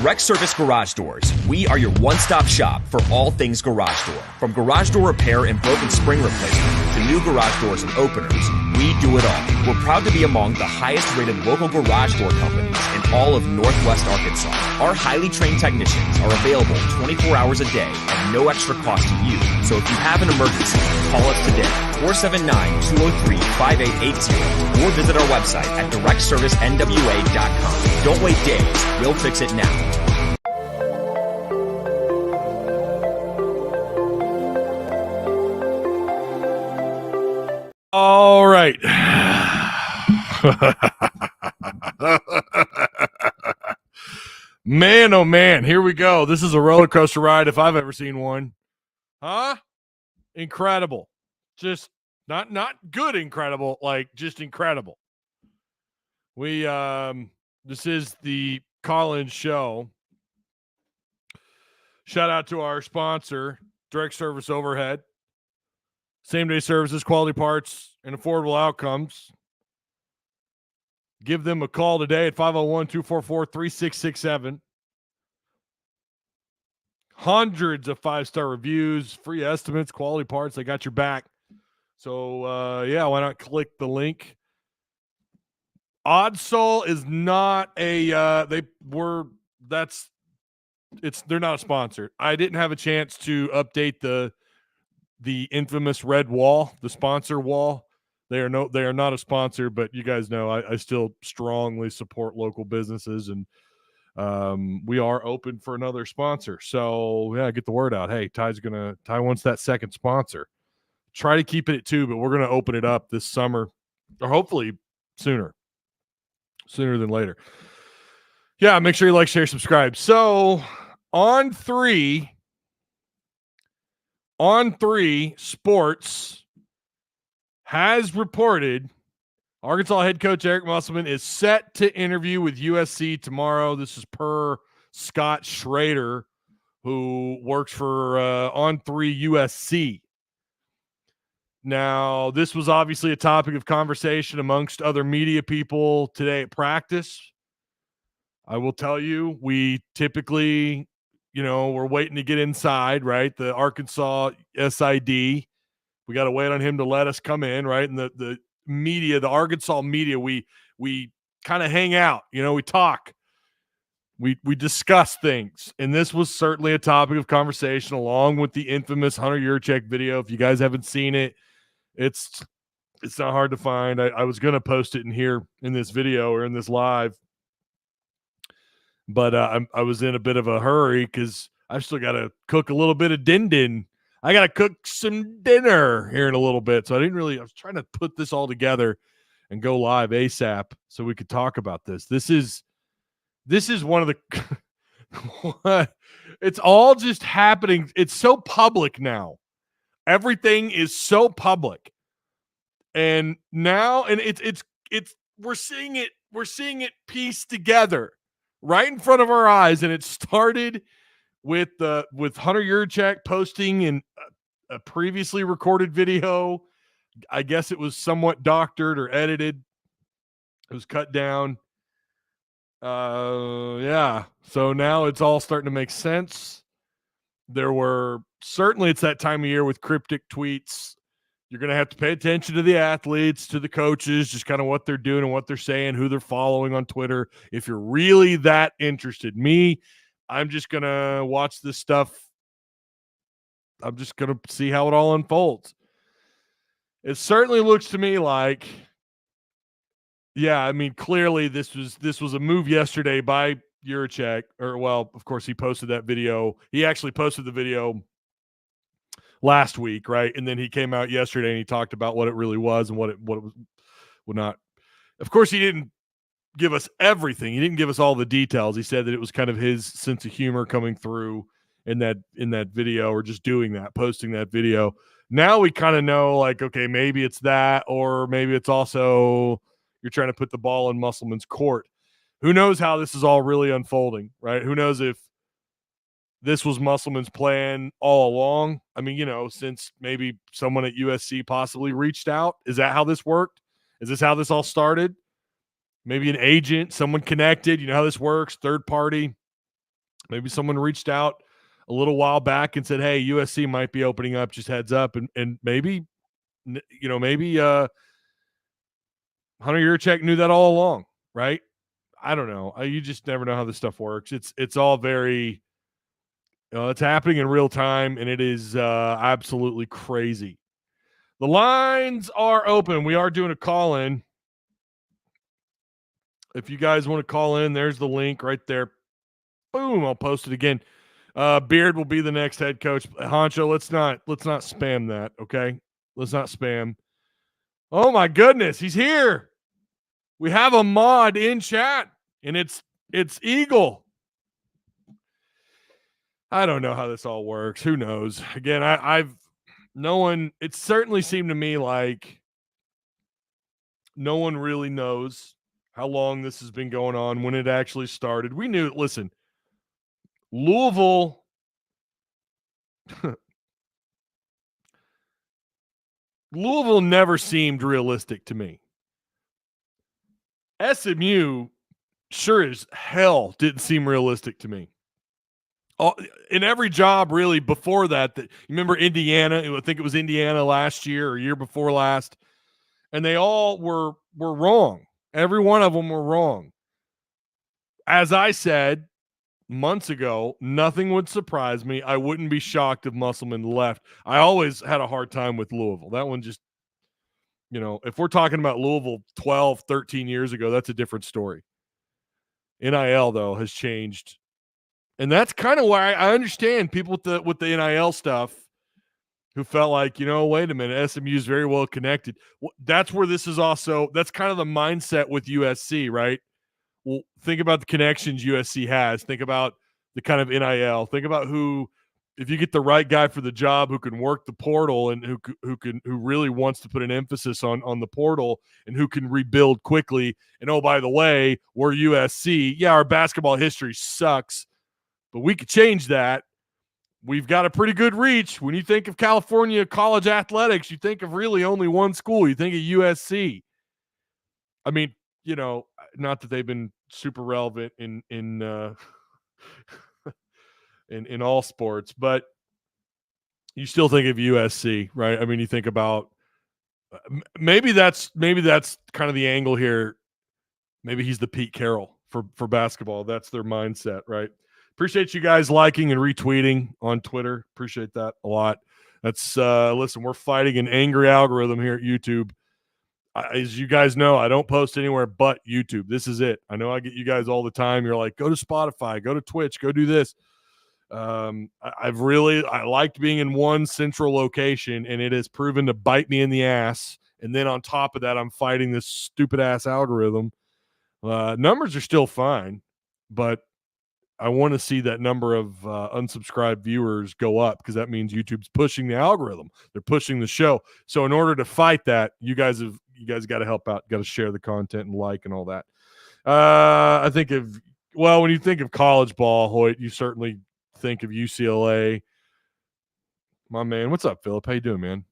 Direct Service Garage Doors. We are your one-stop shop for all things garage door. From garage door repair and broken spring replacement to new garage doors and openers, we do it all. We're proud to be among the highest-rated local garage door companies in all of Northwest Arkansas. Our highly trained technicians are available 24 hours a day at no extra cost to you. So if you have an emergency, call us today, 479-203-5880, or visit our website at directservicenwa.com. Don't wait days. We'll fix it now. All right. Man, oh man, here we go. This is a roller coaster ride if I've ever seen one. Huh? Incredible. Just not good incredible, like just incredible. This is the call-in show. Shout out to our sponsor, Direct Service Overhead. Same-day services, quality parts, and affordable outcomes. Give them a call today at 501-244-3667. Hundreds of five-star reviews, free estimates, quality parts. They got your back. So, why not click the link? Oddsol is not they're not a sponsor. I didn't have a chance to update the infamous red wall, the sponsor wall. They are not a sponsor, but you guys know I still strongly support local businesses, and we are open for another sponsor. So yeah, get the word out. Hey, Ty wants that second sponsor. Try to keep it at 2, but we're going to open it up this summer, or hopefully sooner than later. Yeah, make sure you like, share, subscribe. So on three, Sports has reported Arkansas head coach Eric Musselman is set to interview with USC tomorrow. This is per Scott Schrader, who works for On3 USC. Now, this was obviously a topic of conversation amongst other media people today at practice. I will tell you, we typically, we're waiting to get inside, right? The Arkansas SID. We got to wait on him to let us come in, right? And the media, the Arkansas media, we kind of hang out, we talk. We discuss things. And this was certainly a topic of conversation along with the infamous Hunter Yurchek video. If you guys haven't seen it, it's not hard to find. I was going to post it in here in this video or in this live, but I was in a bit of a hurry because I've still got to cook a little bit of din. I got to cook some dinner here in a little bit. So I was trying to put this all together and go live ASAP so we could talk about this. This is one of the, it's all just happening. It's so public now. Everything is so public. And now, and we're seeing it pieced together right in front of our eyes. And it started with Hunter Yurchek posting in a previously recorded video. I guess it was somewhat doctored or edited. It was cut down. Yeah. So now it's all starting to make sense. It's that time of year with cryptic tweets. You're going to have to pay attention to the athletes, to the coaches, just kind of what they're doing and what they're saying, who they're following on Twitter. If you're really that interested, I'm just going to watch this stuff. I'm just going to see how it all unfolds. It certainly looks to me like, clearly this was a move yesterday by Yurchek, of course he posted that video. He actually posted the video last week, right? And then he came out yesterday and he talked about what it really was and what it was not. Of course, he didn't give us everything. He didn't give us all the details. He said that it was kind of his sense of humor coming through in that video, or just doing that, posting that video. Now we kind of know, like, okay, maybe it's that, or maybe it's also you're trying to put the ball in Musselman's court. Who knows how this is all really unfolding, right? Who knows if this was Musselman's plan all along? I mean, since maybe someone at USC possibly reached out. Is that how this worked? Is this how this all started? Maybe an agent, someone connected. You know how this works, third party. Maybe someone reached out a little while back and said, hey, USC might be opening up, just heads up. And maybe, maybe Hunter Yurachek knew that all along, right? I don't know. You just never know how this stuff works. It's all very, it's happening in real time, and it is absolutely crazy. The lines are open. We are doing a call-in. If you guys want to call in, there's the link right there. Boom, I'll post it again. Beard will be the next head coach. Honcho, let's not spam that, okay? Let's not spam. Oh my goodness, he's here. We have a mod in chat, and it's Eagle. I don't know how this all works. Who knows? Again, it certainly seemed to me like no one really knows how long this has been going on, when it actually started. We knew, listen, Louisville never seemed realistic to me. SMU sure as hell didn't seem realistic to me. In every job really before that, you remember Indiana, I think it was Indiana last year or year before last, and they all were wrong. Every one of them were wrong. As I said months ago, nothing would surprise me. I wouldn't be shocked if Musselman left. I always had a hard time with Louisville. That one just, if we're talking about Louisville 12, 13 years ago, that's a different story. NIL, though, has changed. And that's kind of why I understand people with the NIL stuff who felt like, wait a minute, SMU is very well connected. That's where this is also, that's kind of the mindset with USC, right? Well, think about the connections USC has. Think about the kind of NIL. Think about if you get the right guy for the job who can work the portal and who really wants to put an emphasis on the portal and who can rebuild quickly. And oh, by the way, we're USC. Yeah, our basketball history sucks, but we could change that. We've got a pretty good reach. When you think of California college athletics, you think of really only one school. You think of USC. I mean, not that they've been super relevant in in all sports, but you still think of USC, right? I mean, you think about maybe that's kind of the angle here. Maybe he's the Pete Carroll for basketball. That's their mindset, right? Appreciate you guys liking and retweeting on Twitter. Appreciate that a lot. That's listen, we're fighting an angry algorithm here at YouTube. As you guys know, I don't post anywhere but YouTube. This is it. I know I get you guys all the time. You're like, go to Spotify, go to Twitch, go do this. I liked being in one central location, and it has proven to bite me in the ass. And then on top of that, I'm fighting this stupid ass algorithm. Numbers are still fine, but I want to see that number of unsubscribed viewers go up, because that means YouTube's pushing the algorithm. They're pushing the show. So in order to fight that, you guys got to help out. Got to share the content and like and all that. I think when you think of college ball, Hoyt, you certainly think of UCLA. My man, what's up, Philip? How you doing, man?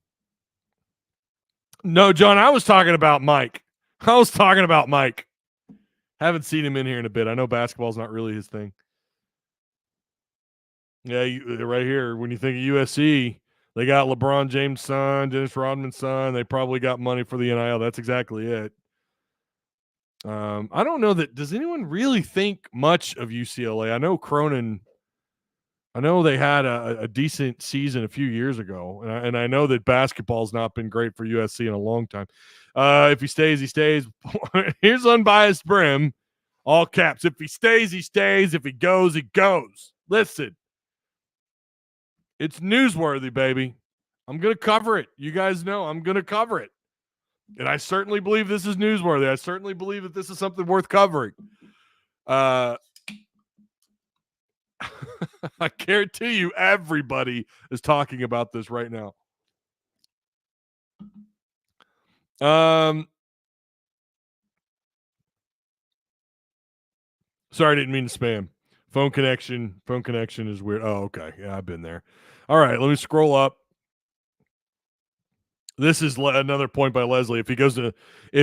No, John, I was talking about Mike. Haven't seen him in here in a bit. I know basketball's not really his thing. Yeah, right here, when you think of USC, they got LeBron James' son, Dennis Rodman's son. They probably got money for the NIL. That's exactly it. I don't know does anyone really think much of UCLA? I know Cronin, they had a decent season a few years ago, and I know that basketball's not been great for USC in a long time. If he stays, he stays. Here's unbiased Brim, all caps. If he stays, he stays. If he goes, he goes. Listen. It's newsworthy, baby. I'm going to cover it. You guys know I'm going to cover it. And I certainly believe this is newsworthy. I certainly believe that this is something worth covering. I guarantee you everybody is talking about this right now. Sorry, I didn't mean to spam. Phone connection is weird. Oh, okay. Yeah, I've been there. All right, let me scroll up. This is another point by Leslie. If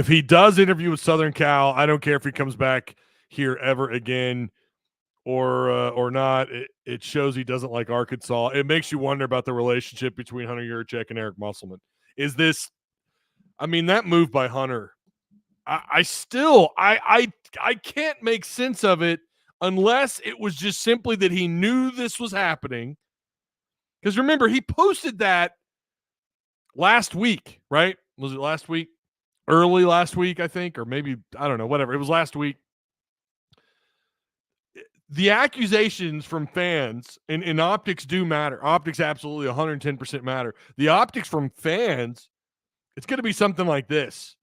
he does interview with Southern Cal, I don't care if he comes back here ever again. or not, it shows he doesn't like Arkansas. It makes you wonder about the relationship between Hunter Yurachek and Eric Musselman. Is this, I mean, that move by Hunter, I still can't make sense of it unless it was just simply that he knew this was happening. Because remember, he posted that last week, right? Was it last week? Early last week, I think, or maybe, I don't know, whatever. It was last week. The accusations from fans, and optics do matter. Optics absolutely 110% matter. The optics from fans, it's going to be something like this.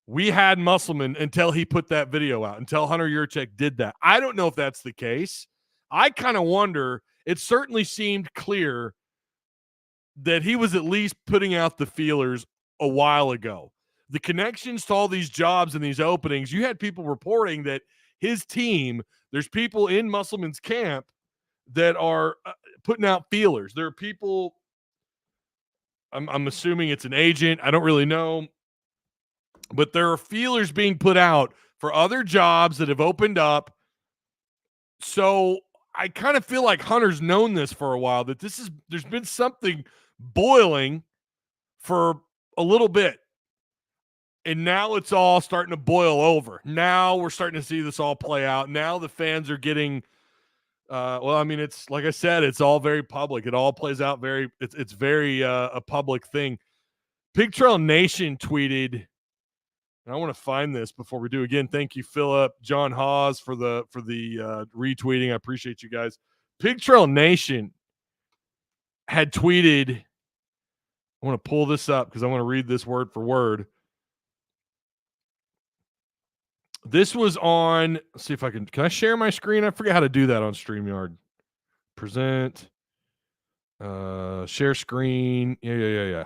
We had Musselman until he put that video out, until Hunter Yurachek did that. I don't know if that's the case. I kind of wonder. It certainly seemed clear that he was at least putting out the feelers a while ago. The connections to all these jobs and these openings, you had people reporting that his team, there's people in Musselman's camp that are putting out feelers. There are people, I'm assuming it's an agent. I don't really know. But there are feelers being put out for other jobs that have opened up. So I kind of feel like Hunter's known this for a while, that there's been something boiling for a little bit. And now it's all starting to boil over. Now we're starting to see this all play out. Now the fans are getting, it's like I said, it's all very public. It all plays out it's very a public thing. Pig Trail Nation tweeted, and I want to find this before we do. Again, thank you, Philip, John Hawes for the retweeting. I appreciate you guys. Pig Trail Nation had tweeted. I want to pull this up because I want to read this word for word. This was on. Let's see if I can I share my screen? I forget how to do that on StreamYard. Present. Share screen. Yeah.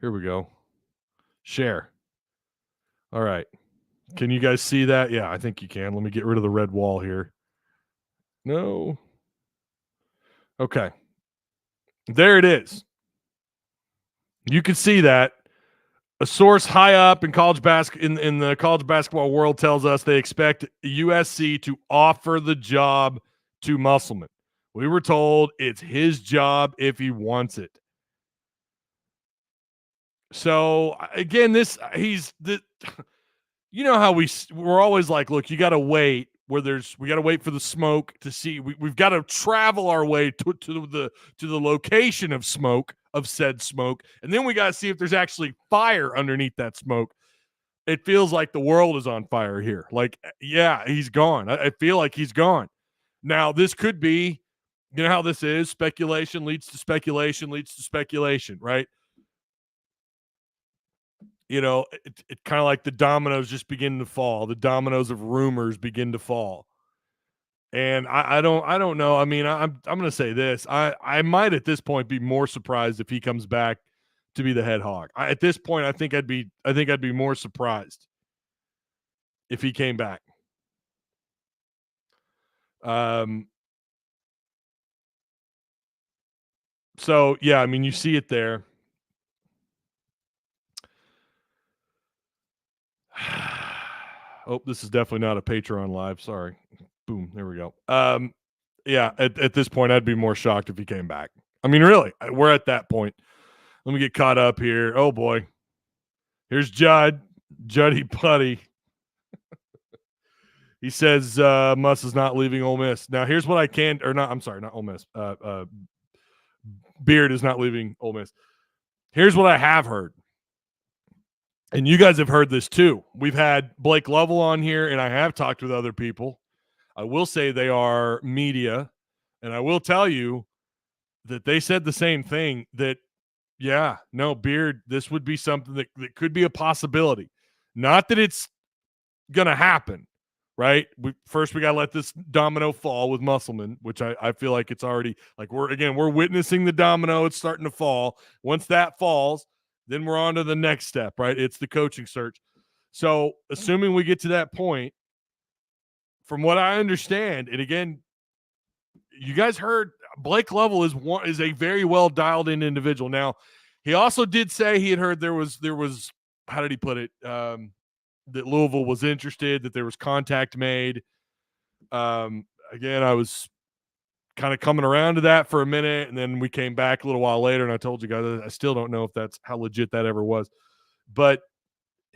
Here we go. Share. All right. Can you guys see that? Yeah, I think you can. Let me get rid of the red wall here. No. Okay. There it is. You can see that. A source high up in in the college basketball world tells us they expect USC to offer the job to Musselman. We were told it's his job if he wants it. So again, you know how we're always like, look, you got to wait we got to wait for the smoke to see. We've got to travel our way to the location of said smoke, and then we got to see if there's actually fire underneath that smoke. It feels like the world is on fire here. Like, yeah, he's gone. I feel like he's gone. Now, this could be, you know how this is. Speculation leads to speculation, right? You know, it kind of like the dominoes just begin to fall. The dominoes of rumors begin to fall. And I don't know. I mean, I'm going to say this. I might at this point be more surprised if he comes back to be the head hog. At this point, I think I'd be more surprised if he came back. So yeah, I mean, you see it there. Oh, this is definitely not a Patreon live. Sorry. Boom. There we go. Yeah, at this point, I'd be more shocked if he came back. I mean, really, we're at that point. Let me get caught up here. Oh, boy. Here's Juddy Putty. He says Muss is not leaving Ole Miss. Now, here's what I can – or not – I'm sorry, not Ole Miss. Beard is not leaving Ole Miss. Here's what I have heard. And you guys have heard this too. We've had Blake Lovell on here, and I have talked with other people. I will say they are media, and I will tell you that they said the same thing, that, yeah, no, Beard, this would be something that could be a possibility. Not that it's going to happen, right? We got to let this domino fall with Musselman, which I feel like it's already, like, we're witnessing the domino. It's starting to fall. Once that falls, then we're on to the next step, right? It's the coaching search. So assuming we get to that point, from what I understand, and again, you guys heard Blake Lovell is a very well dialed in individual. Now, he also did say he had heard there was how did he put it? That Louisville was interested, that there was contact made. again, I was kind of coming around to that for a minute, and then we came back a little while later, and I told you guys I still don't know if that's how legit that ever was. But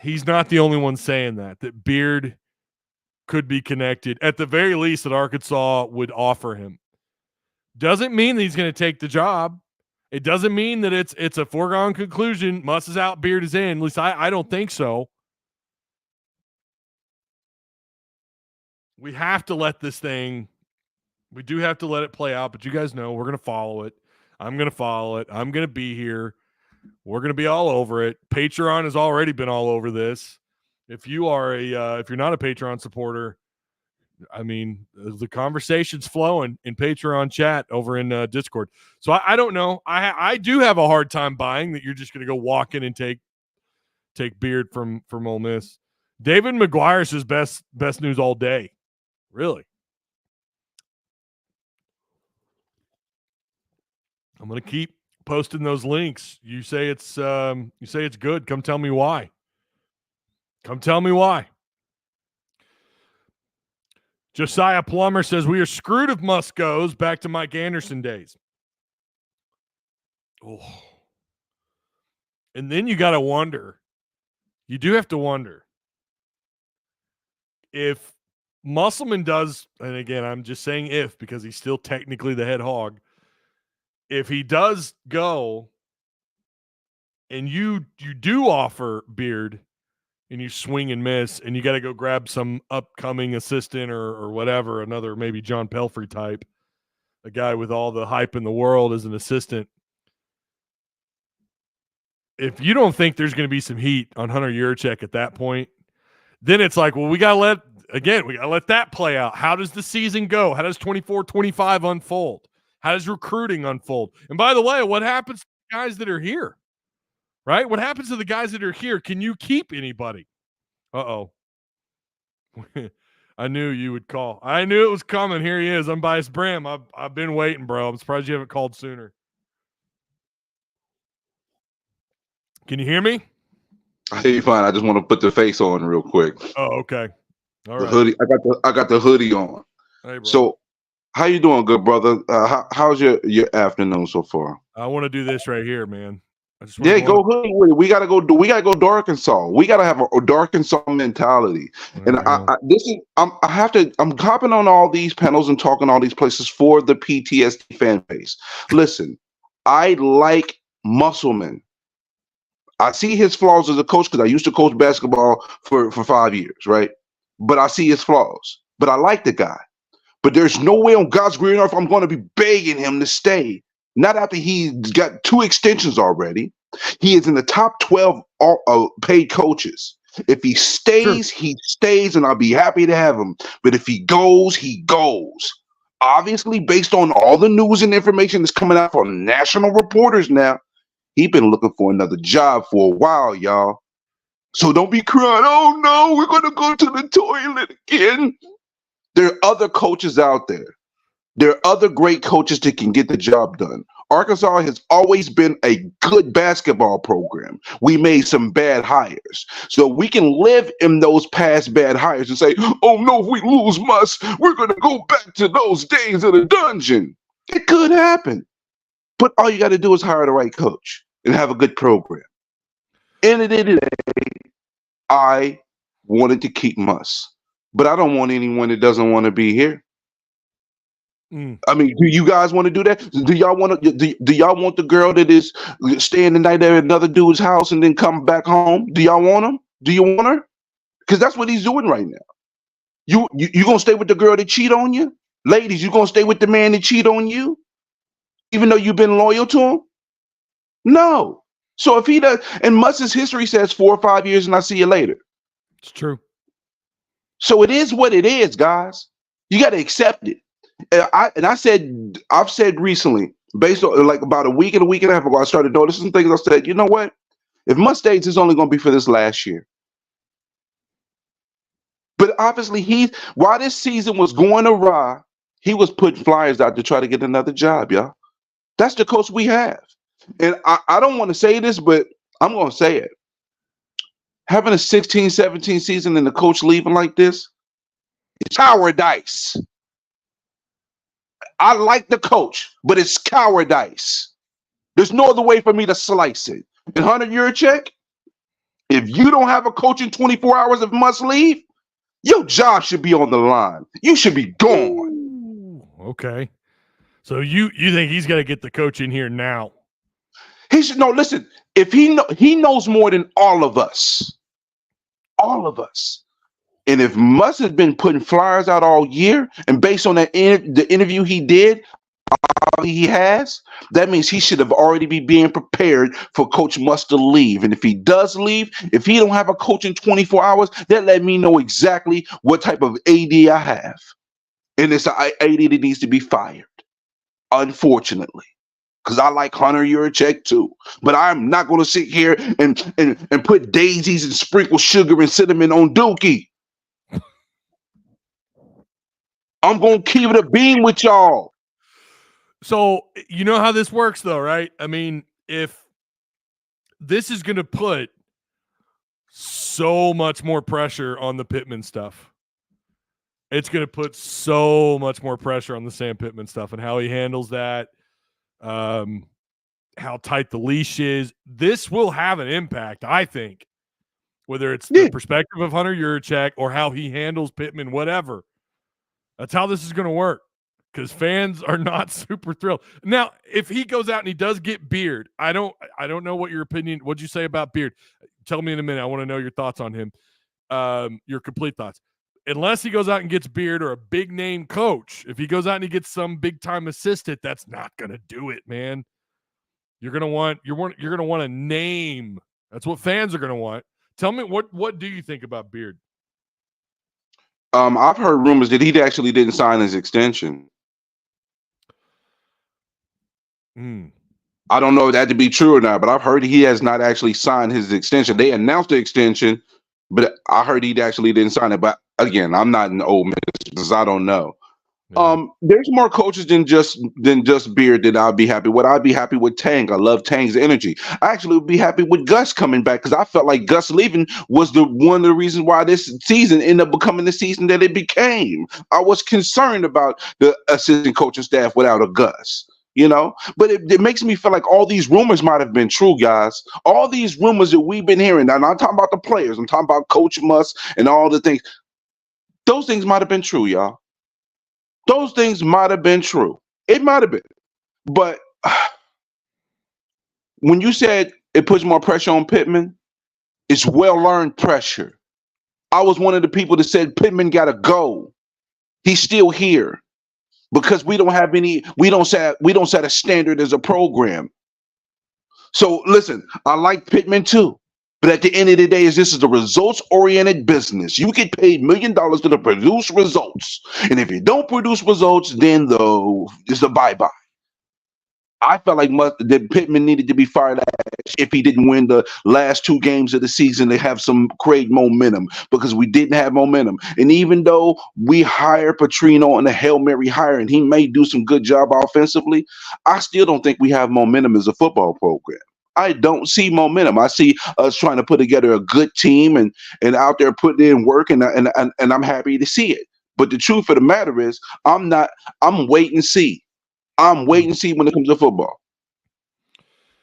he's not the only one saying that Beard could be connected. At the very least, that Arkansas would offer him. Doesn't mean that he's going to take the job. It doesn't mean that it's a foregone conclusion. Muss is out, Beard is in. At least I don't think so. We have to let this thing – we do have to let it play out, but you guys know we're going to follow it. I'm going to follow it. I'm going to be here. We're going to be all over it. Patreon has already been all over this. If you are if you're not a Patreon supporter, I mean, the conversation's flowing in Patreon chat over in Discord. So I don't know. I do have a hard time buying that you're just going to go walk in and take Beard from Ole Miss. David McGuire says best news all day. Really? I'm going to keep posting those links. You say it's good. Come tell me why. Come tell me why. Josiah Plummer says we are screwed if Muss goes. Back to Mike Anderson days. Oh. And then you got to wonder. You do have to wonder if Musselman does, and again, I'm just saying if because he's still technically the head hog. If he does go and you do offer Beard and you swing and miss and you got to go grab some upcoming assistant or whatever, another maybe John Pelfrey type, a guy with all the hype in the world as an assistant. If you don't think there's going to be some heat on Hunter Yurachek at that point, then it's like, well, we got to let that play out. How does the season go? How does 24-25 unfold? How does recruiting unfold? And by the way, what happens to the guys that are here? Right? What happens to the guys that are here? Can you keep anybody? Uh-oh. I knew you would call. I knew it was coming. Here he is. Unbiased Bram. I've been waiting, bro. I'm surprised you haven't called sooner. Can you hear me? I hear you fine. I just want to put the face on real quick. Oh, okay. All right. Hoodie. I got the hoodie on. Hey, bro. So, how you doing, good brother? How's your afternoon so far? I want to do this right here, man. Go hoodie with it. We gotta go to Arkansas. We gotta have a Arkansas mentality. And I'm hopping on all these panels and talking all these places for the PTSD fan base. Listen, I like Musselman. I see his flaws as a coach because I used to coach basketball for 5 years, right? But I see his flaws. But I like the guy. But there's no way on God's green earth I'm going to be begging him to stay. Not after he's got 2 extensions already. He is in the top 12 paid coaches. If he stays, He stays, and I'll be happy to have him. But if he goes, he goes. Obviously, based on all the news and information that's coming out from national reporters now, he's been looking for another job for a while, y'all. So don't be crying, oh no, we're going to go to the toilet again. There are other coaches out there. There are other great coaches that can get the job done. Arkansas has always been a good basketball program. We made some bad hires. So we can live in those past bad hires and say, oh no, if we lose Muss, we're going to go back to those days of the dungeon. It could happen. But all you got to do is hire the right coach and have a good program. End of the day, I wanted to keep Muss, but I don't want anyone that doesn't want to be here. I mean, do you guys want to do that? Do y'all want to? Do y'all want the girl that is staying the night at another dude's house and then come back home? Do y'all want him? Do you want her? Because that's what he's doing right now. You gonna stay with the girl that cheat on you, ladies? You gonna stay with the man that cheat on you, even though you've been loyal to him? No. So if he does, and Muss's history says 4 or 5 years, and I see you later. It's true. So it is what it is, guys. You got to accept it. I've said recently, based on like about a week and a half ago, I started noticing things. I said, you know what? If Muss stays, it's only going to be for this last year. But obviously, while this season was going awry, he was putting flyers out to try to get another job, y'all. That's the coach we have. And I don't want to say this, but I'm going to say it. Having a 16-17 season and the coach leaving like this, it's cowardice. I like the coach, but it's cowardice. There's no other way for me to slice it. And Hunter Yurachek, if you don't have a coach in 24 hours of must leave, your job should be on the line. You should be gone. Ooh, okay. So you think he's got to get the coach in here now? He should know. Listen, if he knows more than all of us, and if Muss has been putting flyers out all year, and based on that the interview he did, he has, that means he should have already be being prepared for Coach Muss to leave. And if he does leave, if he don't have a coach in 24 hours, that let me know exactly what type of AD I have. And it's an AD that needs to be fired, unfortunately. Because I like Hunter Yurachek too. But I'm not going to sit here and put daisies and sprinkle sugar and cinnamon on Dookie. I'm going to keep it a beam with y'all. So you know how this works though, right? I mean, if this is going to put so much more pressure on the Pittman stuff, it's going to put so much more pressure on the Sam Pittman stuff and how he handles that, how tight the leash is. This will have an impact, I think, whether it's the perspective of Hunter Yurachek or how he handles Pittman, whatever. That's how this is going to work. Because fans are not super thrilled. Now, if he goes out and he does get Beard, I don't know what your opinion. What'd you say about Beard? Tell me in a minute. I want to know your thoughts on him. Your complete thoughts. Unless he goes out and gets Beard or a big name coach, if he goes out and he gets some big time assistant, that's not gonna do it, man. You're gonna want a name. That's what fans are gonna want. Tell me what do you think about Beard? I've heard rumors that he actually didn't sign his extension. I don't know if that to be true or not, but I've heard he has not actually signed his extension. They announced the extension, but I heard he actually didn't sign it. But again, I'm not an old man because I don't know. Yeah. There's more coaches than just Beard that I'll be happy with. I'd be happy with Tang. I love Tang's energy. I actually would be happy with Gus coming back because I felt like Gus leaving was one of the reasons why this season ended up becoming the season that it became. I was concerned about the assistant coaching staff without a Gus. But it makes me feel like all these rumors might have been true, guys. All these rumors that we've been hearing, and I'm talking about the players, I'm talking about Coach Muss and all the things. Those things might have been true, y'all. Those things might have been true. It might have been. But when you said it puts more pressure on Pittman, it's well-earned pressure. I was one of the people that said Pittman got to go. He's still here. Because we don't set a standard as a program. So listen, I like Pittman too. But at the end of the day, this is a results-oriented business. You get paid $1 million to produce results. And if you don't produce results, then it's a bye-bye. I felt like that Pittman needed to be fired if he didn't win the last 2 games of the season to have some great momentum, because we didn't have momentum. And even though we hired Petrino on a Hail Mary hire and he may do some good job offensively, I still don't think we have momentum as a football program. I don't see momentum. I see us trying to put together a good team and out there putting in work, and I'm happy to see it. But the truth of the matter is, I'm wait and see. I'm waiting to see when it comes to football.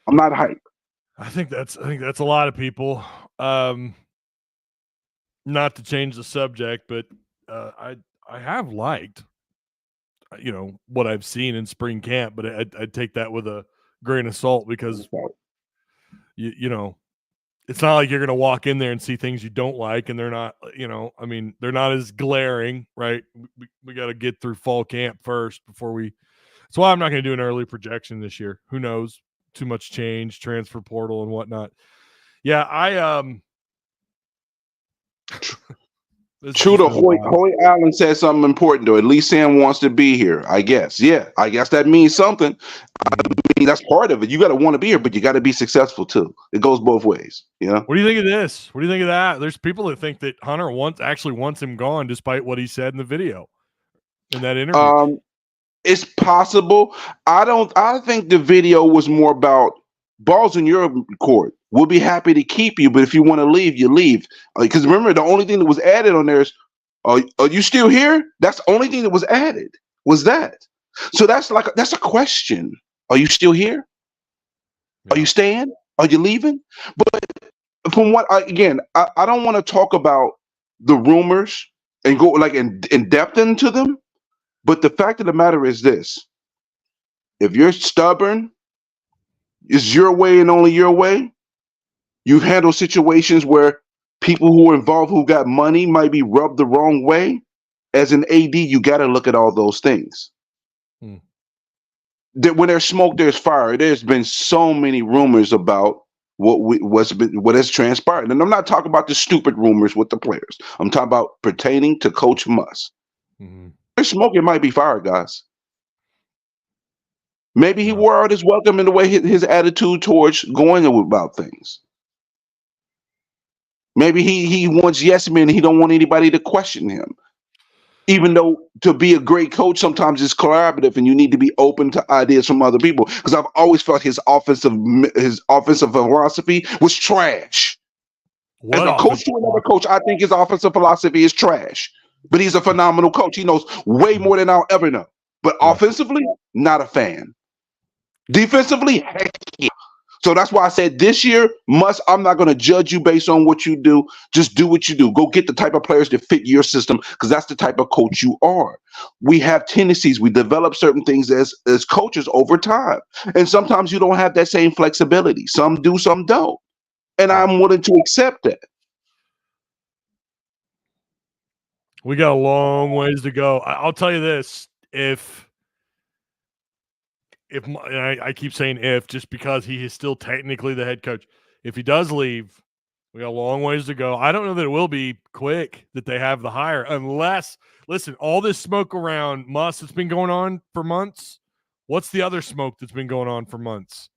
I'm not hyped. I think that's a lot of people. Not to change the subject, but I have liked, what I've seen in spring camp, but I'd take that with a grain of salt because it's not like you're going to walk in there and see things you don't like, and they're not, they're not as glaring, right? We got to get through fall camp first before we. That's why I'm not going to do an early projection this year. Who knows? Too much change, transfer portal and whatnot. Yeah, True to Hoyt Allen said something important, though. At least Sam wants to be here, I guess. Yeah, I guess that means something. I mean, that's part of it. You got to want to be here, but you got to be successful, too. It goes both ways, What do you think of this? What do you think of that? There's people that think that Hunter actually wants him gone, despite what he said in the video, in that interview. It's possible. I think the video was more about balls in your court. We'll be happy to keep you, but if you want to leave, you leave. Because remember, the only thing that was added on there is, are you still here? That's the only thing that was added, was that. So that's a question. Are you still here? Yeah. Are you staying? Are you leaving? But from what I don't want to talk about the rumors and go like in depth into them. But the fact of the matter is this: if you're stubborn, it's your way and only your way. You've handled situations where people who are involved who got money might be rubbed the wrong way. As an AD, you got to look at all those things. Hmm. That when there's smoke, there's fire. There's been so many rumors about what has transpired, and I'm not talking about the stupid rumors with the players. I'm talking about pertaining to Coach Muss. Mm-hmm. There's smoke, it might be fire, guys. Maybe he Yeah. wore out his welcome in the way his attitude towards going about things. Maybe he wants yes men. He don't want anybody to question him. Even though to be a great coach, sometimes it's collaborative, and you need to be open to ideas from other people. Because I've always felt his offensive philosophy was trash. As a coach to another coach, I think his offensive philosophy is trash. But he's a phenomenal coach. He knows way more than I'll ever know. But offensively, not a fan. Defensively, heck yeah. So that's why I said this year, I'm not going to judge you based on what you do. Just do what you do. Go get the type of players that fit your system, because that's the type of coach you are. We have tendencies. We develop certain things as coaches over time. And sometimes you don't have that same flexibility. Some do, some don't. And I'm willing to accept that. We got a long ways to go. I'll tell you this: if and I keep saying if, just because he is still technically the head coach. If he does leave, we got a long ways to go. I don't know that it will be quick that they have the hire, unless, listen, all this smoke around Muss that's been going on for months. What's the other smoke that's been going on for months?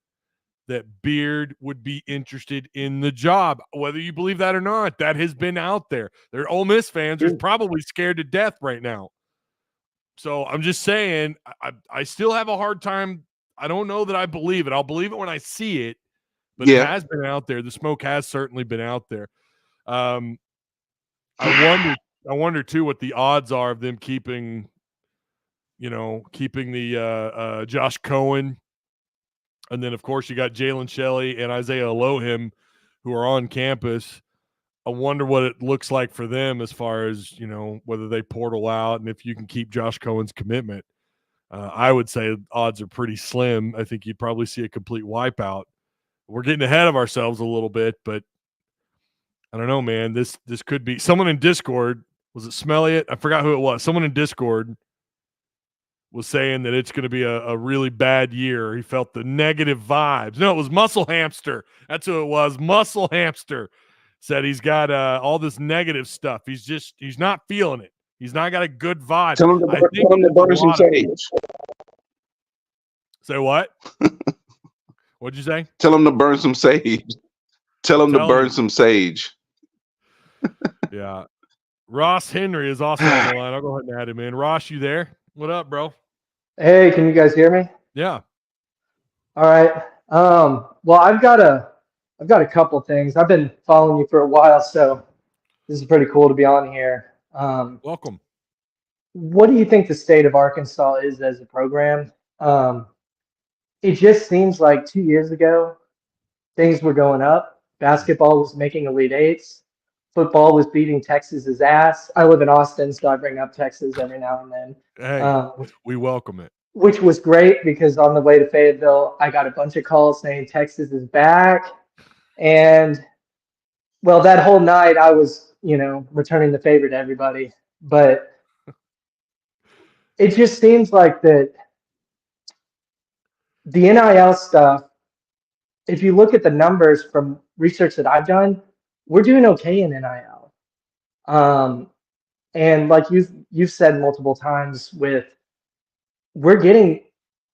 That Beard would be interested in the job, whether you believe that or not. That has been out there. They're Ole Miss fans are probably scared to death right now. So I'm just saying, I still have a hard time. I don't know that I believe it. I'll believe it when I see it, but it has been out there. The smoke has certainly been out there. I wonder too what the odds are of them keeping the Josh Cohen. And then, of course, you got Jalen Shelley and Isaiah Elohim who are on campus. I wonder what it looks like for them as far as, whether they portal out and if you can keep Josh Cohen's commitment. I would say odds are pretty slim. I think you'd probably see a complete wipeout. We're getting ahead of ourselves a little bit, but I don't know, man. This could be someone in Discord. Was it Smelliot? I forgot who it was. Someone in Discord was saying that it's going to be a really bad year. He felt the negative vibes. No, it was Muscle Hamster. That's who it was. Muscle Hamster said he's got all this negative stuff. He's not feeling it. He's not got a good vibe. Tell him to burn some sage. Say what? What'd you say? Tell him to burn some sage. Tell him to burn some sage. Yeah. Ross Henry is also on the line. I'll go ahead and add him in. Ross, you there? What up, bro? Hey, can you guys hear me? Yeah. All right. Well, I've got a couple things. I've been following you for a while, so this is pretty cool to be on here. Welcome. What do you think the state of Arkansas is as a program? It just seems like 2 years ago, things were going up. Basketball was making Elite Eights. Football was beating Texas's ass. I live in Austin, so I bring up Texas every now and then. Hey, we welcome it. Which was great because on the way to Fayetteville, I got a bunch of calls saying Texas is back. And, well, that whole night I was, returning the favor to everybody. But it just seems like that the NIL stuff, if you look at the numbers from research that I've done, we're doing okay in NIL. And like you've said multiple times, we're getting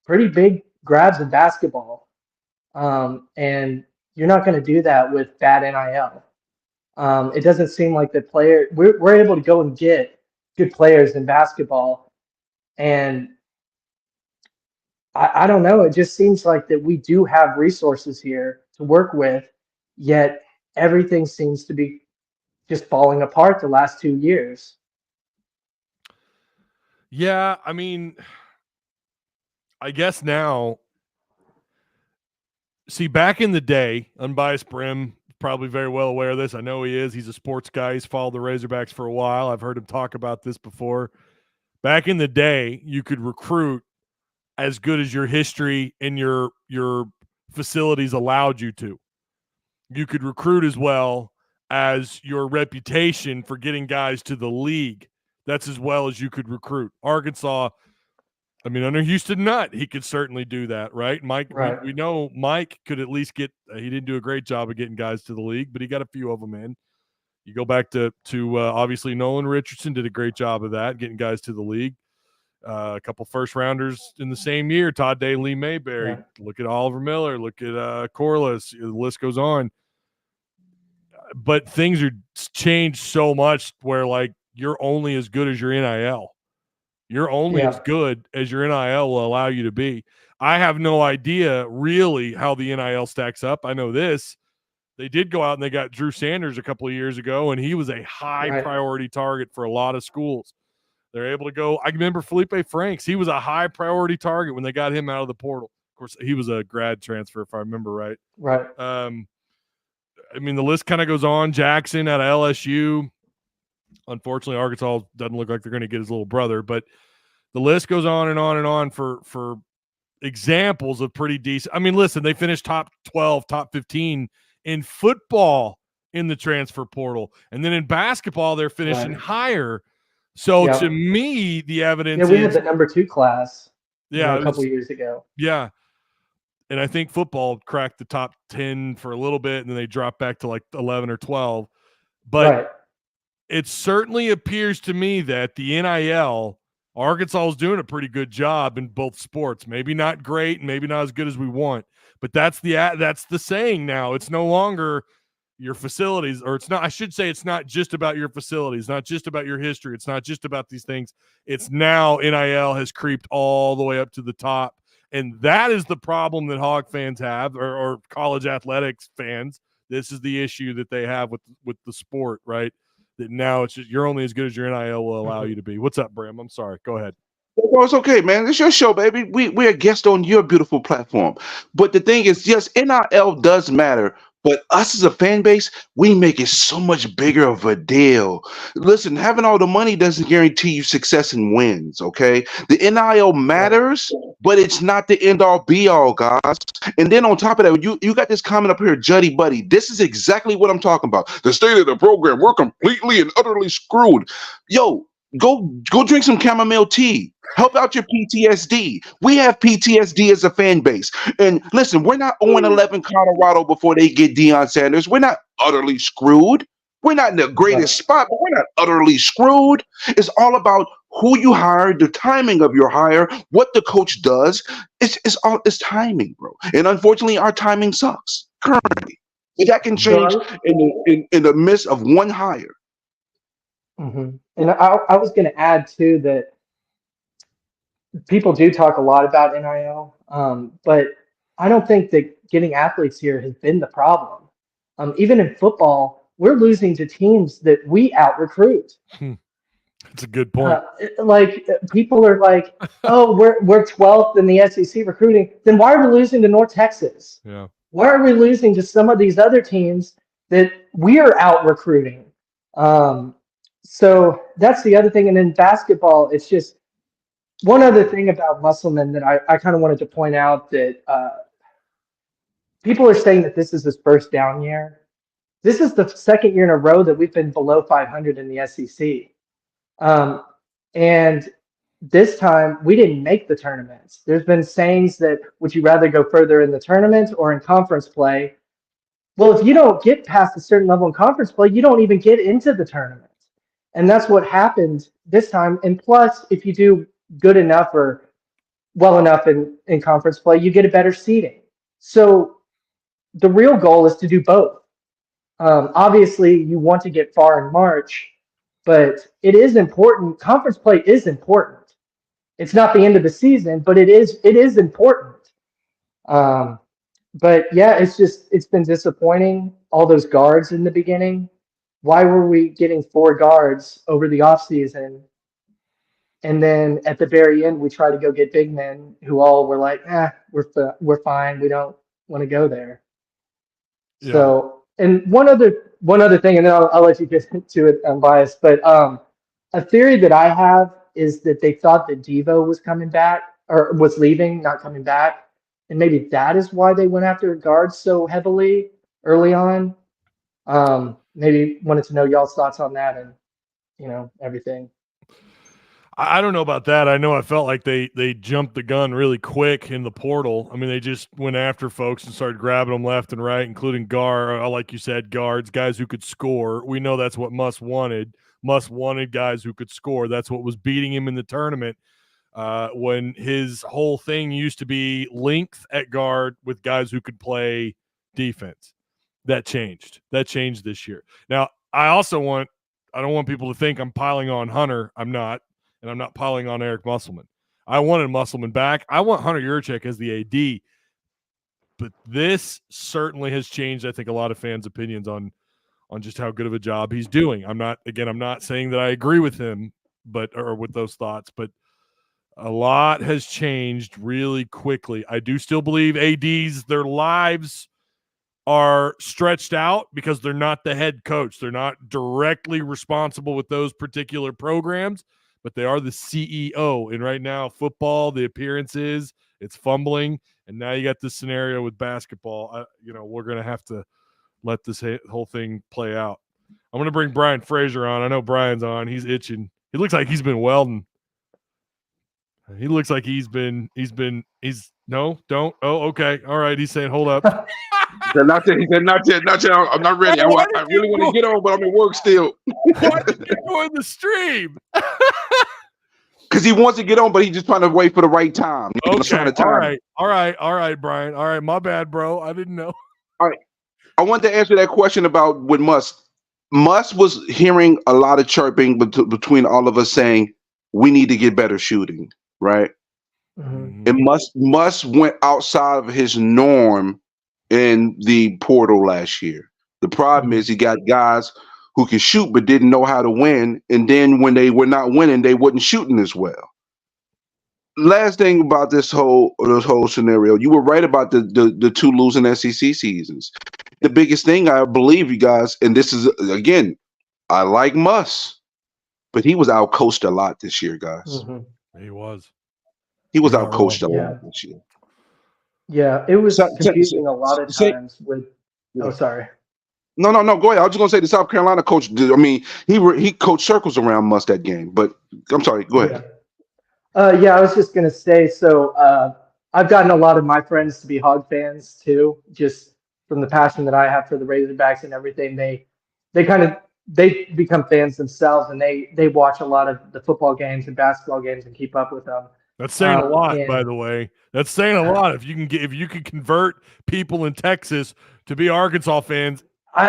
pretty big grabs in basketball. And you're not going to do that with bad NIL. It doesn't seem like we're able to go and get good players in basketball. And I don't know. It just seems like that we do have resources here to work with, yet everything seems to be just falling apart the last 2 years. Yeah, I mean, I guess now, see, back in the day, Unbiased Brim, probably very well aware of this. I know he is. He's a sports guy. He's followed the Razorbacks for a while. I've heard him talk about this before. Back in the day, you could recruit as good as your history and your facilities allowed you to. You could recruit as well as your reputation for getting guys to the league. That's as well as you could recruit. Arkansas, I mean, under Houston Nutt, he could certainly do that, right? Mike, Right. we know Mike could at least get he didn't do a great job of getting guys to the league, but he got a few of them in. You go back to obviously Nolan Richardson did a great job of that, getting guys to the league. A couple first rounders in the same year, Todd Day, Lee Mayberry. Yeah. Look at Oliver Miller. Look at Corliss. The list goes on. But things are changed so much where, like, you're only as good as your NIL. You're only as good as your NIL will allow you to be. I have no idea really how the NIL stacks up. I know this. They did go out and they got Drew Sanders a couple of years ago, and he was a high priority target for a lot of schools. They're able to go. I remember Felipe Franks. He was a high priority target when they got him out of the portal. Of course, he was a grad transfer, if I remember right. Right. I mean, the list kind of goes on. Jackson out of LSU. Unfortunately, Arkansas doesn't look like they're going to get his little brother, but the list goes on and on and on for examples of pretty decent. I mean, listen, they finished top 12, top 15 in football in the transfer portal. And then in basketball, they're finishing higher. So to me, the evidence is – we had the number 2 class a couple years ago. Yeah. And I think football cracked the top 10 for a little bit, and then they dropped back to like 11 or 12. But it certainly appears to me that the NIL, Arkansas is doing a pretty good job in both sports. Maybe not great, and maybe not as good as we want. But that's the saying now. It's no longer your facilities, or it's not. I should say it's not just about your facilities, not just about your history. It's not just about these things. It's now NIL has creeped all the way up to the top. And that is the problem that Hog fans have, or college athletics fans. This is the issue that they have with the sport, right? That now it's just you're only as good as your NIL will allow you to be. What's up, Bram? I'm sorry. Go ahead. Well, it's okay, man. It's your show, baby. We're a guest on your beautiful platform. But the thing is, yes, NIL does matter. But us as a fan base, we make it so much bigger of a deal. Listen, having all the money doesn't guarantee you success and wins, okay? The NIL matters, but it's not the end-all, be-all, guys. And then on top of that, you got this comment up here, Juddy Buddy. This is exactly what I'm talking about. The state of the program, we're completely and utterly screwed. Yo, go drink some chamomile tea. Help out your PTSD. We have PTSD as a fan base. And listen, we're not 0-11 Colorado before they get Deion Sanders. We're not utterly screwed. We're not in the greatest spot, but we're not utterly screwed. It's all about who you hire, the timing of your hire, what the coach does. It's timing, bro. And unfortunately, our timing sucks currently. But that can change in the midst of one hire. Mm-hmm. And I was going to add, too, that people do talk a lot about NIL, but I don't think that getting athletes here has been the problem. Even in football, we're losing to teams that we out-recruit. That's a good point. People are like, oh, we're 12th in the SEC recruiting. Then why are we losing to North Texas? Yeah. Why are we losing to some of these other teams that we're out-recruiting? So that's the other thing. And in basketball, it's just one other thing about Musselman that I kind of wanted to point out, that people are saying that this is his first down year. This is the second year in a row that we've been below 500 in the SEC. And this time we didn't make the tournaments. There's been sayings that, would you rather go further in the tournament or in conference play? Well, if you don't get past a certain level in conference play, you don't even get into the tournament. And that's what happened this time. And plus, if you do good enough or well enough in conference play, you get a better seeding. So the real goal is to do both. Obviously, you want to get far in March, but it is important. Conference play is important. It's not the end of the season, but it is important. But yeah, it's been disappointing. All those guards in the beginning. Why were we getting 4 guards over the offseason And then at the very end, we tried to go get big men who all were like, we're fine. We don't want to go there. Yeah. So, and one other thing, and then I'll let you get into it, unbiased, but a theory that I have is that they thought that Devo was coming back or was leaving, not coming back. And maybe that is why they went after guards so heavily early on. Maybe wanted to know y'all's thoughts on that and, everything. I don't know about that. I know I felt like they jumped the gun really quick in the portal. I mean, they just went after folks and started grabbing them left and right, including like you said, guards, guys who could score. We know that's what Muss wanted. Muss wanted guys who could score. That's what was beating him in the tournament when his whole thing used to be length at guard with guys who could play defense. That changed. That changed this year. Now, I don't want people to think I'm piling on Hunter. I'm not. And I'm not piling on Eric Musselman. I wanted Musselman back. I want Hunter Yurachek as the AD. But this certainly has changed, I think, a lot of fans' opinions on just how good of a job he's doing. I'm not saying that I agree with him, or with those thoughts, but a lot has changed really quickly. I do still believe ADs, their lives are stretched out because they're not the head coach. They're not directly responsible with those particular programs, but they are the CEO. And right now, football, the appearances, it's fumbling. And now you got this scenario with basketball. We're going to have to let this whole thing play out. I'm going to bring Brian Frazier on. I know Brian's on. He's itching. He looks like he's been welding. He looks like no, don't. Oh, okay. All right. He's saying, hold up. Not yet. I'm not ready. I really want to get on, but I'm in work still. Why did you join the stream? Because he wants to get on, but he's just trying to wait for the right time. Okay. All right, Brian. All right, my bad, bro. I didn't know. All right. I wanted to answer that question about with Muss. Muss was hearing a lot of chirping between all of us saying we need to get better shooting, right? Mm-hmm. And Muss went outside of his norm in the portal last year. The problem is he got guys who can shoot but didn't know how to win, and then when they were not winning, they wasn't shooting as well. Last thing about this whole scenario, you were right about the two losing SEC seasons. The biggest thing I believe, you guys, and this is again, I like Muss, but he was outcoached a lot this year, guys. Mm-hmm. He was outcoached a lot this year. Yeah, it was confusing a lot of times with. Oh, sorry. No. Go ahead. I was just gonna say the South Carolina coach. I mean, he coached circles around Muss that game. But I'm sorry. Go ahead. I was just gonna say. So I've gotten a lot of my friends to be Hog fans too, just from the passion that I have for the Razorbacks and everything. They become fans themselves, and they watch a lot of the football games and basketball games and keep up with them. That's saying a lot, by the way. That's saying a lot. If you can convert people in Texas to be Arkansas fans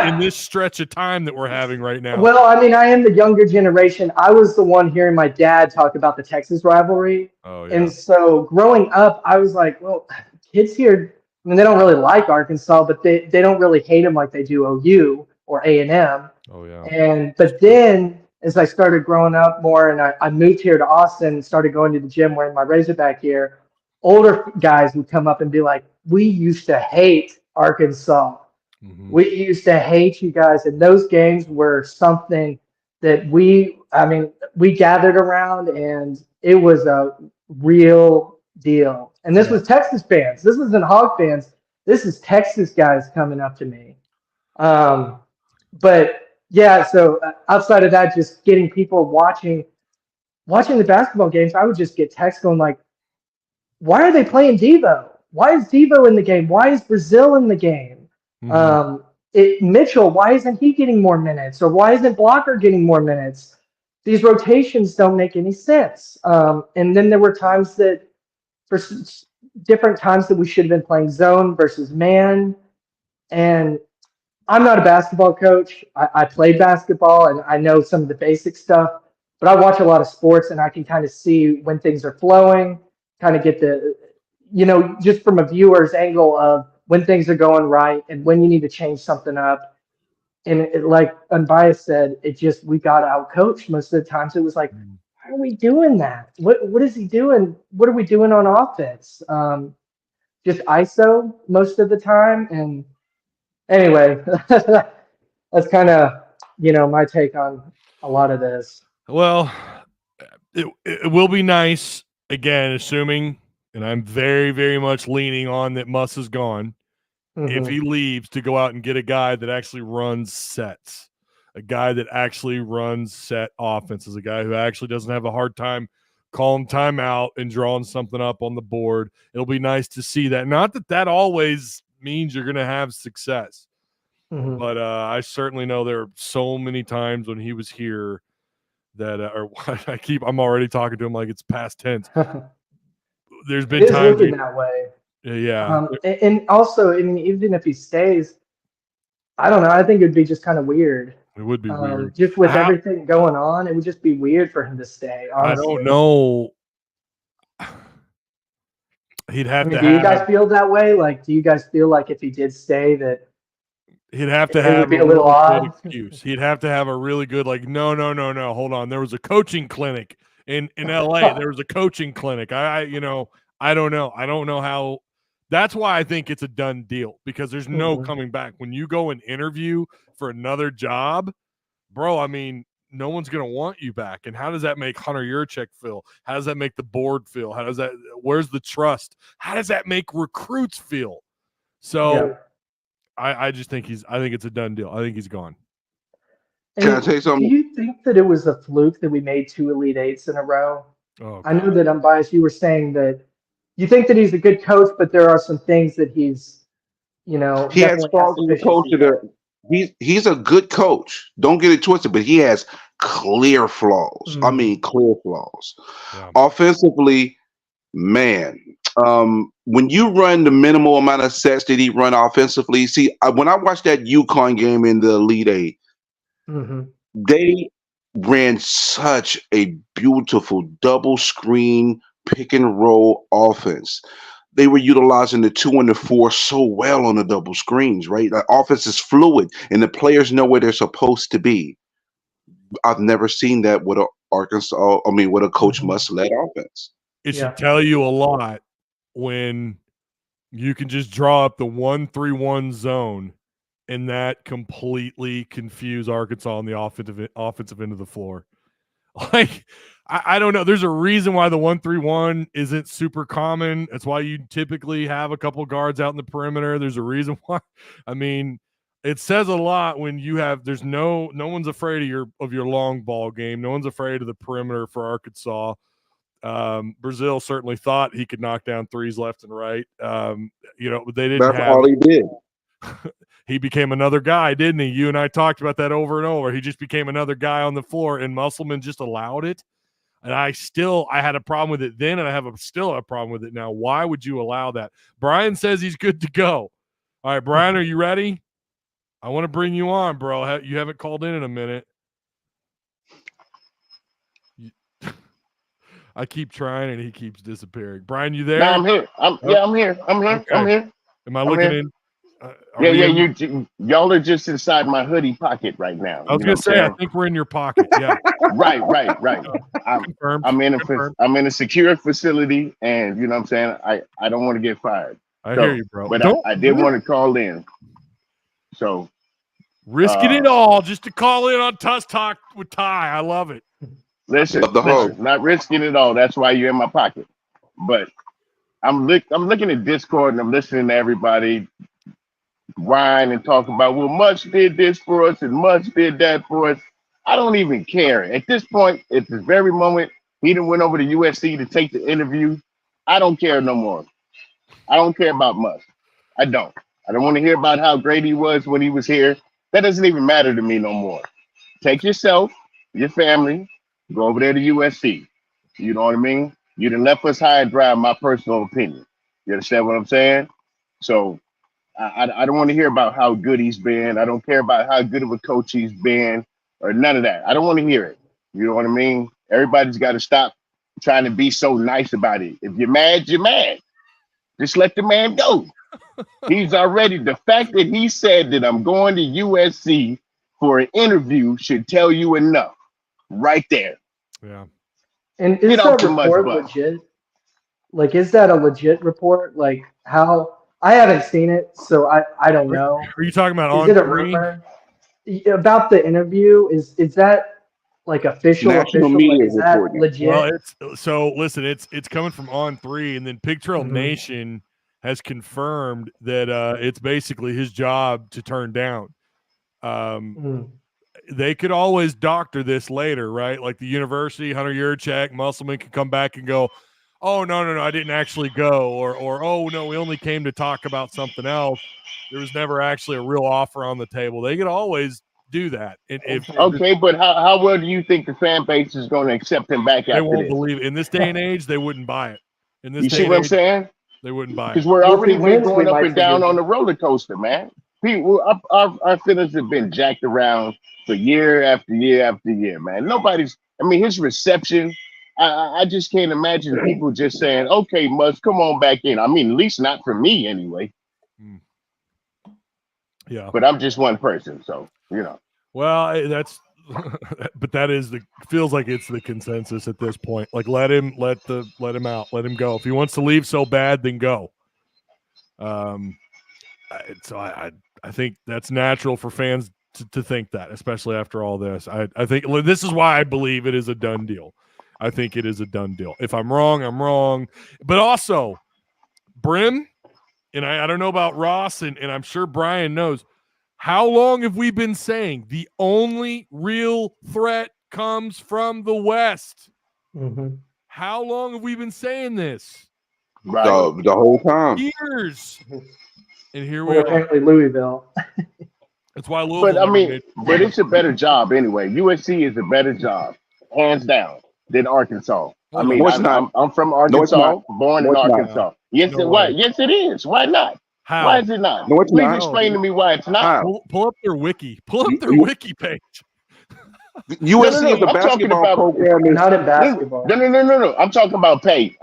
in this stretch of time that we're having right now. Well, I mean, I am the younger generation. I was the one hearing my dad talk about the Texas rivalry. Oh, yeah. And so growing up, I was like, well, kids here, I mean, they don't really like Arkansas, but they don't really hate them like they do OU or A&M. Oh, yeah. But then as I started growing up more and I moved here to Austin and started going to the gym wearing my Razorback gear, older guys would come up and be like, we used to hate Arkansas. Mm-hmm. We used to hate you guys. And those games were something that we gathered around, and it was a real deal. And this was Texas fans. This wasn't Hog fans. This is Texas guys coming up to me. But yeah, so outside of that, just getting people watching the basketball games, I would just get texts going like, why are they playing Devo? Why is Devo in the game? Why is Brazil in the game? Mm-hmm. Mitchell, why isn't he getting more minutes? Or why isn't Blocker getting more minutes? These rotations don't make any sense. And then there were times that, for different times, that we should have been playing zone versus man. And I'm not a basketball coach. I played basketball and I know some of the basic stuff, but I watch a lot of sports and I can kind of see when things are flowing, kind of get just from a viewer's angle of when things are going right and when you need to change something up. And like Unbiased said, we got out coached most of the times. It was like, why are are we doing that? What is he doing? What are we doing on offense? Just ISO most of the time. And anyway, that's kind of, my take on a lot of this. Well, it will be nice, again, assuming, and I'm very, very much leaning on that Muss is gone, if he leaves, to go out and get a guy that actually runs sets, a guy that actually runs set offenses, a guy who actually doesn't have a hard time calling timeout and drawing something up on the board. It'll be nice to see that. Not that that always means you're going to have success, but I certainly know there are so many times when he was here that I'm already talking to him like it's past tense. There's been it is times looking that way. Yeah. And also, I mean, even if he stays, I don't know. I think it'd be just kind of weird. It would be weird. Just with everything going on, it would just be weird for him to stay, honestly. I don't know. He'd have to do you guys feel that way? Like, do you guys feel like if he did stay that he'd have to have a little odd excuse? He'd have to have a really good, like, no, hold on. There was a coaching clinic in LA. There was a coaching clinic. I don't know. I don't know how. That's why I think it's a done deal, because there's no coming back. When you go and interview for another job, bro, I mean, no one's going to want you back. And how does that make Hunter Yurchek feel? How does that make the board feel? Where's the trust? How does that make recruits feel? So I just think I think it's a done deal. I think he's gone. Can I tell you something? Do you think that it was a fluke that we made 2 Elite Eights in a row? Oh, I know that I'm biased. You were saying that you think that he's a good coach, but there are some things that he's, he has flaws in the coach. He's a good coach. Don't get it twisted, but he has clear flaws. I mean, clear flaws. Yeah. Offensively, man, when you run the minimal amount of sets that he run offensively, see, when I watched that UConn game in the Elite Eight, they ran such a beautiful double screen pick and roll offense. They were utilizing the 2 and the 4 so well on the double screens, right? The offense is fluid and the players know where they're supposed to be. I've never seen that with a Coach Muss-led offense. It should tell you a lot when you can just draw up the 1-3-1 zone and that completely confuse Arkansas on the offensive end of the floor. Like, I don't know. There's a reason why the 1-3-1 isn't super common. That's why you typically have a couple guards out in the perimeter. There's a reason why. I mean, it says a lot when you have no one's afraid of your long ball game. No one's afraid of the perimeter for Arkansas. Brazil certainly thought he could knock down threes left and right. They didn't. That's all he did. He became another guy, didn't he? You and I talked about that over and over. He just became another guy on the floor, and Musselman just allowed it. And I had a problem with it then, and I have still a problem with it now. Why would you allow that? Brian says he's good to go. All right, Brian, are you ready? I want to bring you on, bro. You haven't called in a minute. I keep trying, and he keeps disappearing. Brian, you there? No, I'm here. I'm here. Okay. I'm here. Am I looking in? Y'all are just inside my hoodie pocket right now. I was gonna say, I think we're in your pocket. Yeah. right. I'm in a secure facility, and you know what I'm saying. I don't want to get fired. I hear you, bro. But I did want to call in. So risking it all just to call in on Tusk Talk with Ty. I love it. Listen, not risking it all. That's why you're in my pocket. But I'm looking at Discord and I'm listening to everybody whine and talk about, well, Muss did this for us and Muss did that for us. I don't even care. At this point, at this very moment, he done went over to USC to take the interview. I don't care no more. I don't care about Muss. I don't want to hear about how great he was when he was here. That doesn't even matter to me no more. Take yourself, your family, go over there to USC. You know what I mean? You done left us high and dry, in my personal opinion. You understand what I'm saying? So I don't want to hear about how good he's been. I don't care about how good of a coach he's been or none of that. I don't want to hear it. You know what I mean? Everybody's got to stop trying to be so nice about it. If you're mad, you're mad. Just let the man go. He's already, the fact that he said that I'm going to USC for an interview should tell you enough right there. Yeah. And is that report legit? Like, is that a legit report? Like, how? I haven't seen it, so I don't know. Are you talking about is it a rumor about the interview? Is that like official? National media like, is that legit? Well, it's coming from On3, and then Pig Trail Nation has confirmed that it's basically his job to turn down. They could always doctor this later, right? Like the university, Hunter Yurchak, Musselman could come back and go, oh, no, I didn't actually go. Or oh, no, we only came to talk about something else. There was never actually a real offer on the table. They could always do that. But how well do you think the fan base is going to accept him back after this? They won't believe it. In this day and age, they wouldn't buy it. In this you see what I'm saying? They wouldn't buy it. Because we're already going up and down on the roller coaster, man. People, our feelings have been jacked around for year after year after year, man. His reception, I just can't imagine people just saying, okay, Musk, come on back in. I mean, at least not for me anyway. Yeah. But I'm just one person, so, Well, that's, but that feels like it's the consensus at this point. Like, let him out, let him go. If he wants to leave so bad, then go. So I think that's natural for fans to think that, especially after all this. I think this is why I believe it is a done deal. I think it is a done deal. If I'm wrong, I'm wrong. But also, Brim, and I don't know about Ross, and I'm sure Brian knows, how long have we been saying the only real threat comes from the West? How long have we been saying this? Right. The whole time. Years. And here we are. Apparently Louisville. That's why Louisville. But it's a better job anyway. USC is a better job, hands down, than Arkansas. I'm from Arkansas, born in Arkansas. Yes, it is. Why not? How? Why is it not? No, it's Please not. explain to me why it's not. Pull up their wiki. Pull up their wiki page. USC is a basketball program. Not in basketball. No. I'm talking about pay.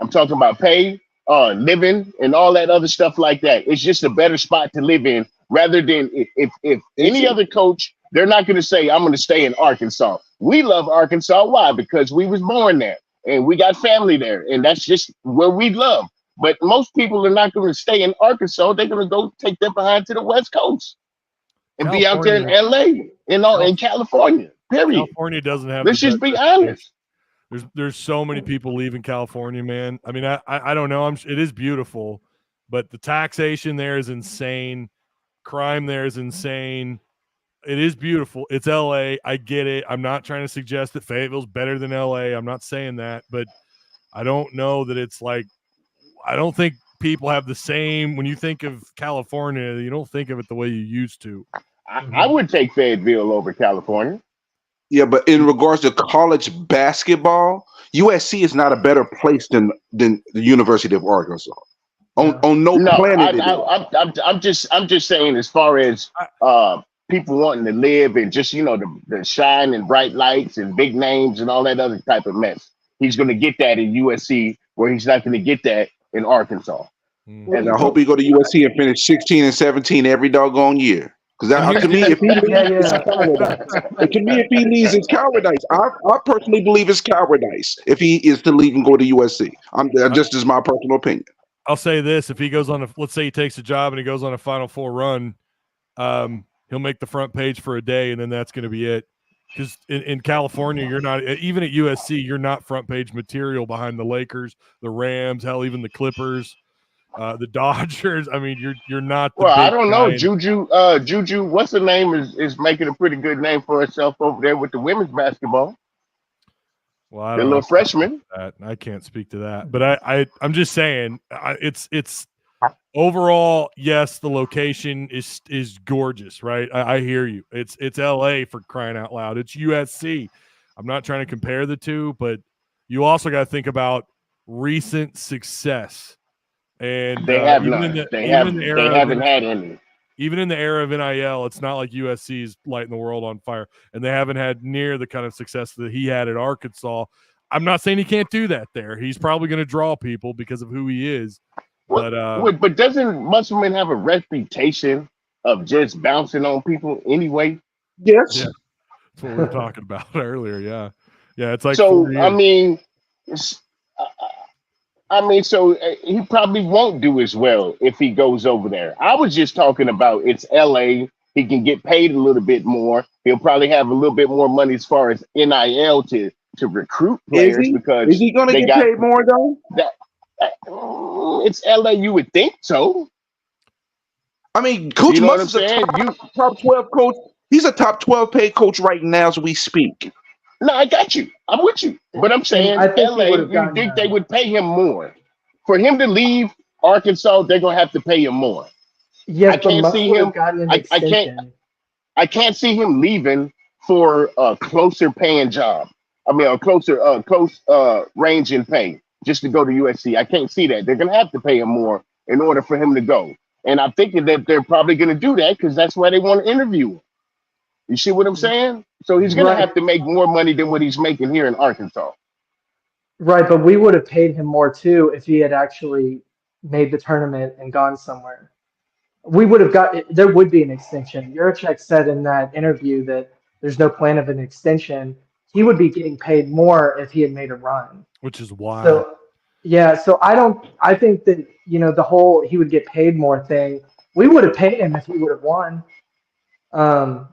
Living and all that other stuff like that. It's just a better spot to live in rather than if any other coach, they're not going to say, I'm going to stay in Arkansas. We love Arkansas. Why? Because we was born there and we got family there. And that's just where we love. But most people are not going to stay in Arkansas. They're going to go take their behind to the West Coast and be out there in LA in California. Period. California doesn't have. Let's just be honest. There's so many people leaving California, man. I mean, I don't know. It is beautiful, but the taxation there is insane. Crime there is insane. It is beautiful. It's LA. I get it. I'm not trying to suggest that Fayetteville's better than LA. I'm not saying that, but I don't know that it's like, I don't think people have the same, when you think of California, you don't think of it the way you used to. I would take Fayetteville over California. Yeah, but in regards to college basketball, USC is not a better place than the University of Arkansas. On no planet. I'm just saying, as far as people wanting to live and just the shine and bright lights and big names and all that other type of mess, he's going to get that in USC, where he's not going to get that in Arkansas. And I hope he go to USC and finish 16 and 17 every doggone year. Because to me, if he leaves, it's cowardice. I personally believe it's cowardice if he is to leave and go to USC. Just as my personal opinion. I'll say this: if he goes on, let's say he takes a job and he goes on a Final Four run, he'll make the front page for a day, and then that's going to be it. Because in California, you're not, even at USC, you're not front page material behind the Lakers, the Rams, hell, even the Clippers. The Dodgers. I mean, you're not. I don't know. Juju, what's the name? Is making a pretty good name for herself over there with the women's basketball. Well, the little freshman. I can't speak to that, but I'm just saying, it's overall, yes, the location is gorgeous, right? I hear you. It's LA, for crying out loud. It's USC. I'm not trying to compare the two, but you also got to think about recent success. And they have none. They haven't had any. Even in the era of NIL, it's not like USC is lighting the world on fire, and they haven't had near the kind of success that he had at Arkansas. I'm not saying he can't do that there. He's probably going to draw people because of who he is. But doesn't Musselman have a reputation of just bouncing on people anyway? Yes. Yeah. That's what we were talking about earlier. Yeah. It's like, so. I mean, I mean, so he probably won't do as well if he goes over there. I was just talking about it's LA. He can get paid a little bit more. He'll probably have a little bit more money as far as NIL to recruit players because is he going to get paid more though? It's LA. You would think so. I mean, Coach Muss is a top 12 coach. He's a top 12 paid coach right now as we speak. No, I got you. I'm with you. But I'm saying LA, you think they would pay him more. For him to leave Arkansas, they're going to have to pay him more. Yes, I can't see him. I can't see him leaving for a closer paying job. I mean, a close range in pay just to go to USC. I can't see that. They're going to have to pay him more in order for him to go. And I'm thinking that they're probably going to do that because that's why they want to interview him. You see what I'm saying? So he's going to have to make more money than what he's making here in Arkansas. Right, but we would have paid him more too if he had actually made the tournament and gone somewhere. We would have there would be an extension. Juracek said in that interview that there's no plan of an extension. He would be getting paid more if he had made a run. Which is why. So, I think that, the whole he would get paid more thing, we would have paid him if he would have won. In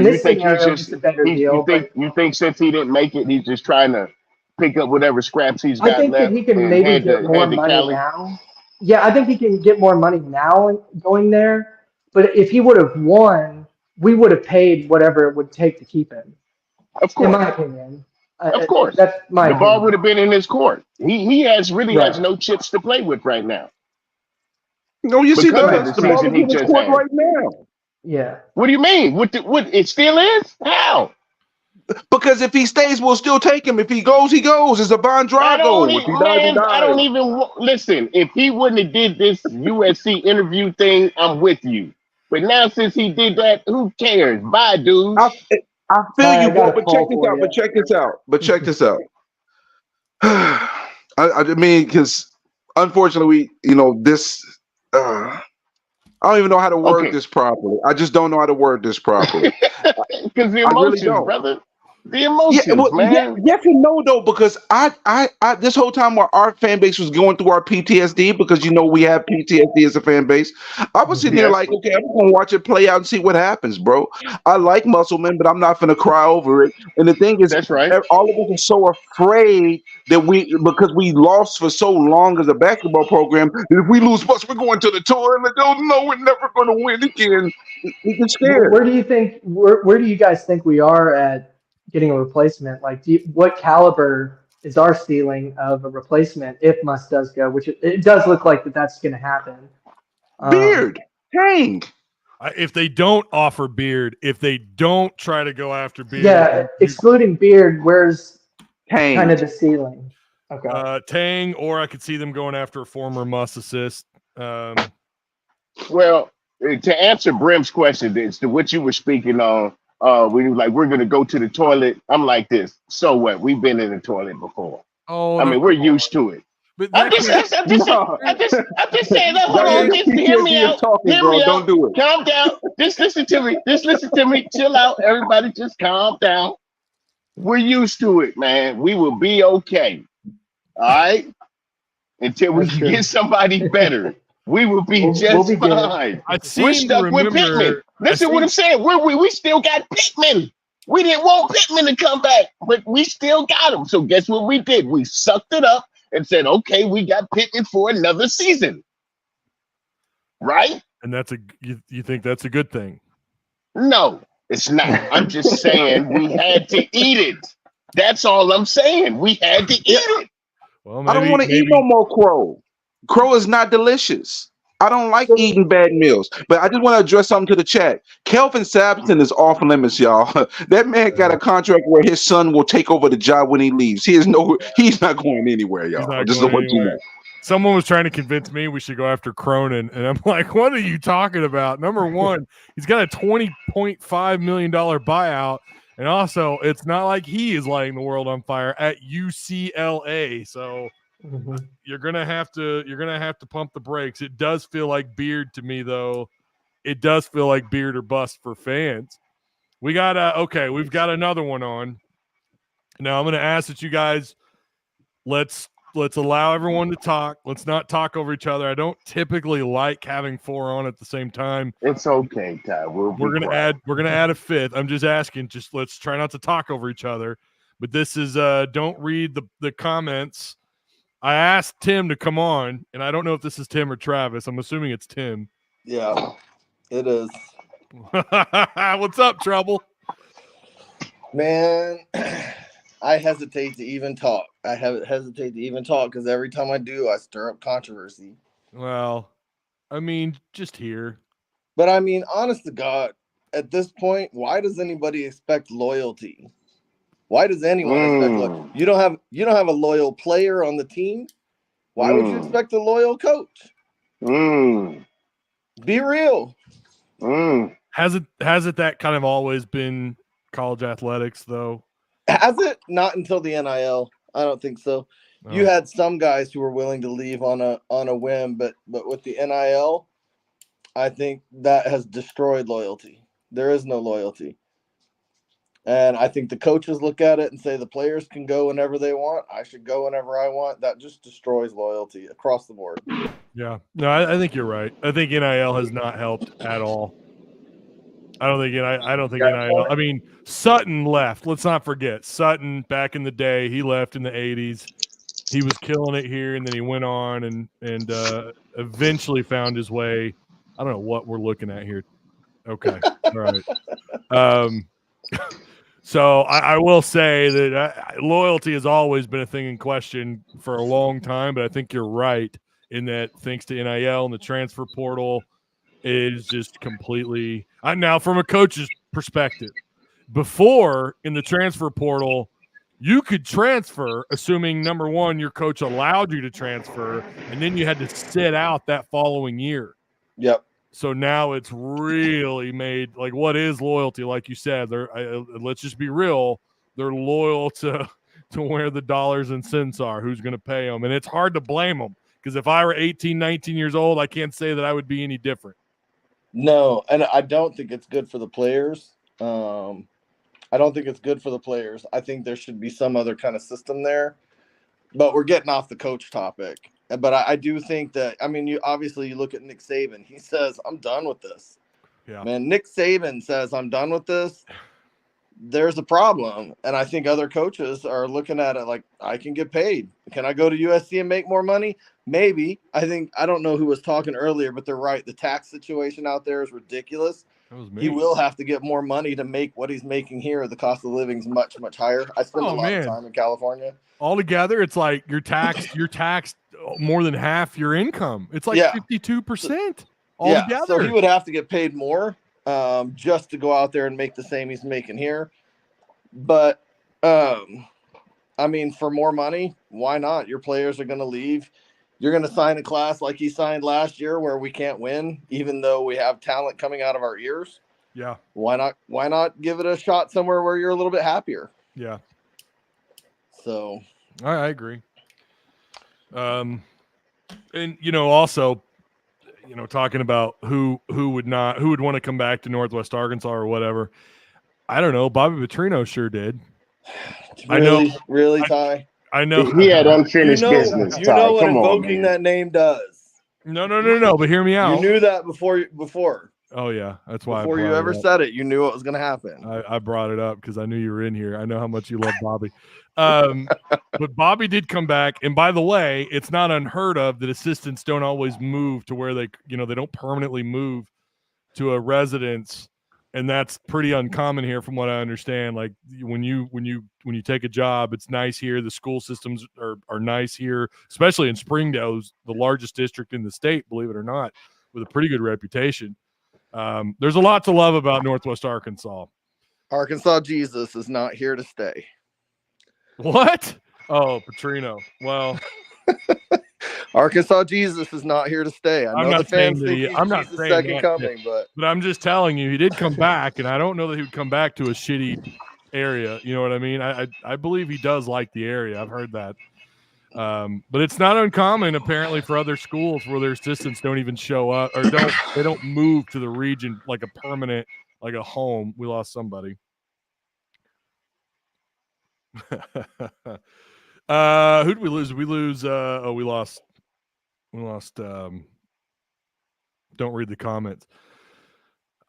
this scenario, it's a better deal. You think since he didn't make it, he's just trying to pick up whatever scraps he's got left? I think that he can maybe get more money now. Yeah, I think he can get more money now going there. But if he would have won, we would have paid whatever it would take to keep him. Of course. In my opinion. Of course. That's my opinion. Ball would have been in his court. He has no chips to play with right now. No, you see the ball is in his court right now. Yeah. What do you mean? What it still is? How? Because if he stays, we'll still take him. If he goes, he goes. It's a Von Drago. I don't even listen. If he wouldn't have did this USC interview thing, I'm with you. But now since he did that, who cares? Bye, dude. I feel you, bro. But check this out. I mean, because unfortunately, this. I don't even know how to word this properly. I just don't know how to word this properly. Because the emotions, brother. The emotions, man. Yes and no, though, because I this whole time while our fan base was going through our PTSD, because we have PTSD as a fan base, I was sitting there like, okay, I'm gonna watch it play out and see what happens, bro. I like Musselman, but I'm not gonna cry over it. And the thing is, that's right. All of us are so afraid that because we lost for so long as a basketball program, that if we lose we're going to the tour and they don't know we're never gonna win again. We get scared. Where do you think? Where do you guys think we are at getting a replacement? Like, what caliber is our ceiling of a replacement if Muss does go? Which it does look like that's going to happen. Beard, Tang. If they don't offer Beard, if they don't try to go after Beard, excluding Beard, where's Tang kind of the ceiling? Okay, Tang, or I could see them going after a former Muss assist. Well, to answer Brim's question, it's to what you were speaking on. When you like, we're gonna go to the toilet. I'm like this. So what? We've been in the toilet before. Oh, I mean, we're used to it. But I'm just saying that. Hold on, just hear me out. Hear me out. Don't do it. Calm down. Just listen to me. Chill out. Everybody, just calm down. We're used to it, man. We will be okay. All right, until we get somebody better. We will be just fine. We're stuck with Pittman. Listen what I'm saying. We still got Pittman. We didn't want Pittman to come back, but we still got him. So guess what we did? We sucked it up and said, okay, we got Pittman for another season. Right? And you think that's a good thing? No, it's not. I'm just saying we had to eat it. That's all I'm saying. We had to eat it. Well, I don't want to eat no more crow. Crow is not delicious. I don't like eating bad meals. But I just want to address something to the chat. Kelvin Sampson is off limits, y'all. That man got a contract where his son will take over the job when he leaves. He's not going anywhere, y'all. Just to let you know. Someone was trying to convince me we should go after Cronin, and I'm like, what are you talking about? Number one, he's got a $20.5 million buyout. And also, it's not like he is lighting the world on fire at UCLA. So you're gonna have to pump the brakes. It does feel like Beard to me, though. It does feel like Beard or bust for fans. We got we've got another one on. Now I'm going to ask that you guys let's allow everyone to talk. Let's not talk over each other. I don't typically like having 4 on at the same time. It's okay, Ty. We're gonna add a 5th. I'm just asking. Just let's try not to talk over each other. But this is don't read the comments. I asked Tim to come on, and I don't know if this is Tim or Travis. I'm assuming it's Tim. Yeah, it is. What's up, Trouble? Man, I hesitate to even talk. I hesitate to even talk because every time I do, I stir up controversy. Well, I mean, just here. But I mean, honest to God, at this point, why does anybody expect loyalty? Why does anyone expect loyalty? You don't have a loyal player on the team. Why would you expect a loyal coach? Be real. Has it that kind of always been college athletics though? Has it? Not until the NIL. I don't think so. No. You had some guys who were willing to leave on a whim, but with the NIL, I think that has destroyed loyalty. There is no loyalty. And I think the coaches look at it and say the players can go whenever they want. I should go whenever I want. That just destroys loyalty across the board. Yeah. No, I think you're right. I think NIL has not helped at all. I don't think NIL. I mean, Sutton left. Let's not forget Sutton back in the day. He left in the 80s. He was killing it here, and then he went on and eventually found his way. I don't know what we're looking at here. Okay, all right. So I will say that loyalty has always been a thing in question for a long time, but I think you're right in that thanks to NIL and the transfer portal, it is just completely now from a coach's perspective. Before in the transfer portal, you could transfer, assuming number one, your coach allowed you to transfer, and then you had to sit out that following year. Yep. So now it's really made like what is loyalty? Like you said, let's just be real. They're loyal to where the dollars and cents are, who's going to pay them. And it's hard to blame them because if I were 18, 19 years old, I can't say that I would be any different. No, and I don't think it's good for the players. I don't think it's good for the players. I think there should be some other kind of system there. But we're getting off the coach topic. But I do think that, I mean, you look at Nick Saban. He says, I'm done with this. Yeah. Man, Nick Saban says, I'm done with this. There's a problem. And I think other coaches are looking at it like, I can get paid. Can I go to USC and make more money? Maybe. I don't know who was talking earlier, but they're right. The tax situation out there is ridiculous. That was me. He will have to get more money to make what he's making here. The cost of living is much, much higher. I spend a lot of time in California. Altogether, it's like you're taxed more than half your income. It's like 52% altogether. Yeah, so he would have to get paid more just to go out there and make the same he's making here. But, I mean, for more money, why not? Your players are going to leave. You're going to sign a class like he signed last year where we can't win, even though we have talent coming out of our ears. Yeah. Why not give it a shot somewhere where you're a little bit happier? Yeah. So I agree. And also, talking about who would want to come back to Northwest Arkansas or whatever. I don't know. Bobby Petrino sure did. Really, Ty. I know he had unfinished business. You know what invoking that name does. No. But hear me out. You knew that before. Oh yeah, that's why. Before you ever said it, you knew what was going to happen. I brought it up because I knew you were in here. I know how much you love Bobby. But Bobby did come back, and by the way, it's not unheard of that assistants don't always move to where they don't permanently move to a residence, and that's pretty uncommon here, from what I understand. Like when you take a job, it's nice here. The school systems are nice here, especially in Springdale, the largest district in the state, believe it or not, with a pretty good reputation. There's a lot to love about Northwest Arkansas. Arkansas Jesus is not here to stay. What? Oh, Petrino. Well, Arkansas Jesus is not here to stay. I know the fans think I'm not saying second coming, but I'm just telling you, he did come back, and I don't know that he would come back to a shitty area. You know what I mean? I believe he does like the area. I've heard that. But it's not uncommon apparently for other schools where their assistants don't even show up or they don't move to the region like a permanent, like a home. We lost somebody. Who did we lose? We lose. We lost. We lost. Don't read the comments.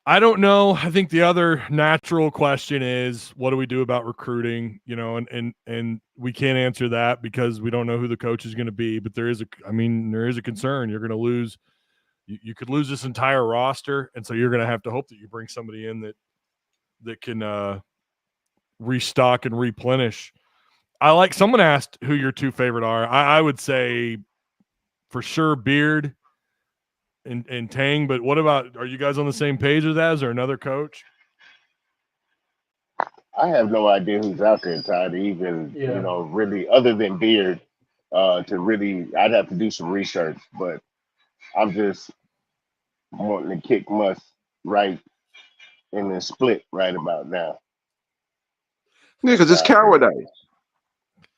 I don't know. I think the other natural question is, what do we do about recruiting? You know, and we can't answer that because we don't know who the coach is going to be. But there is a concern. You're going to lose. You could lose this entire roster, and so you're going to have to hope that you bring somebody in that can restock and replenish. Someone asked who your two favorite are. I would say for sure Beard and Tang, but what about, are you guys on the same page with that? Is there another coach? I have no idea who's out there, Todd, even, really, other than Beard, I'd have to do some research, but I'm just wanting to kick Muss right in the split right about now. Yeah, because it's cowardice.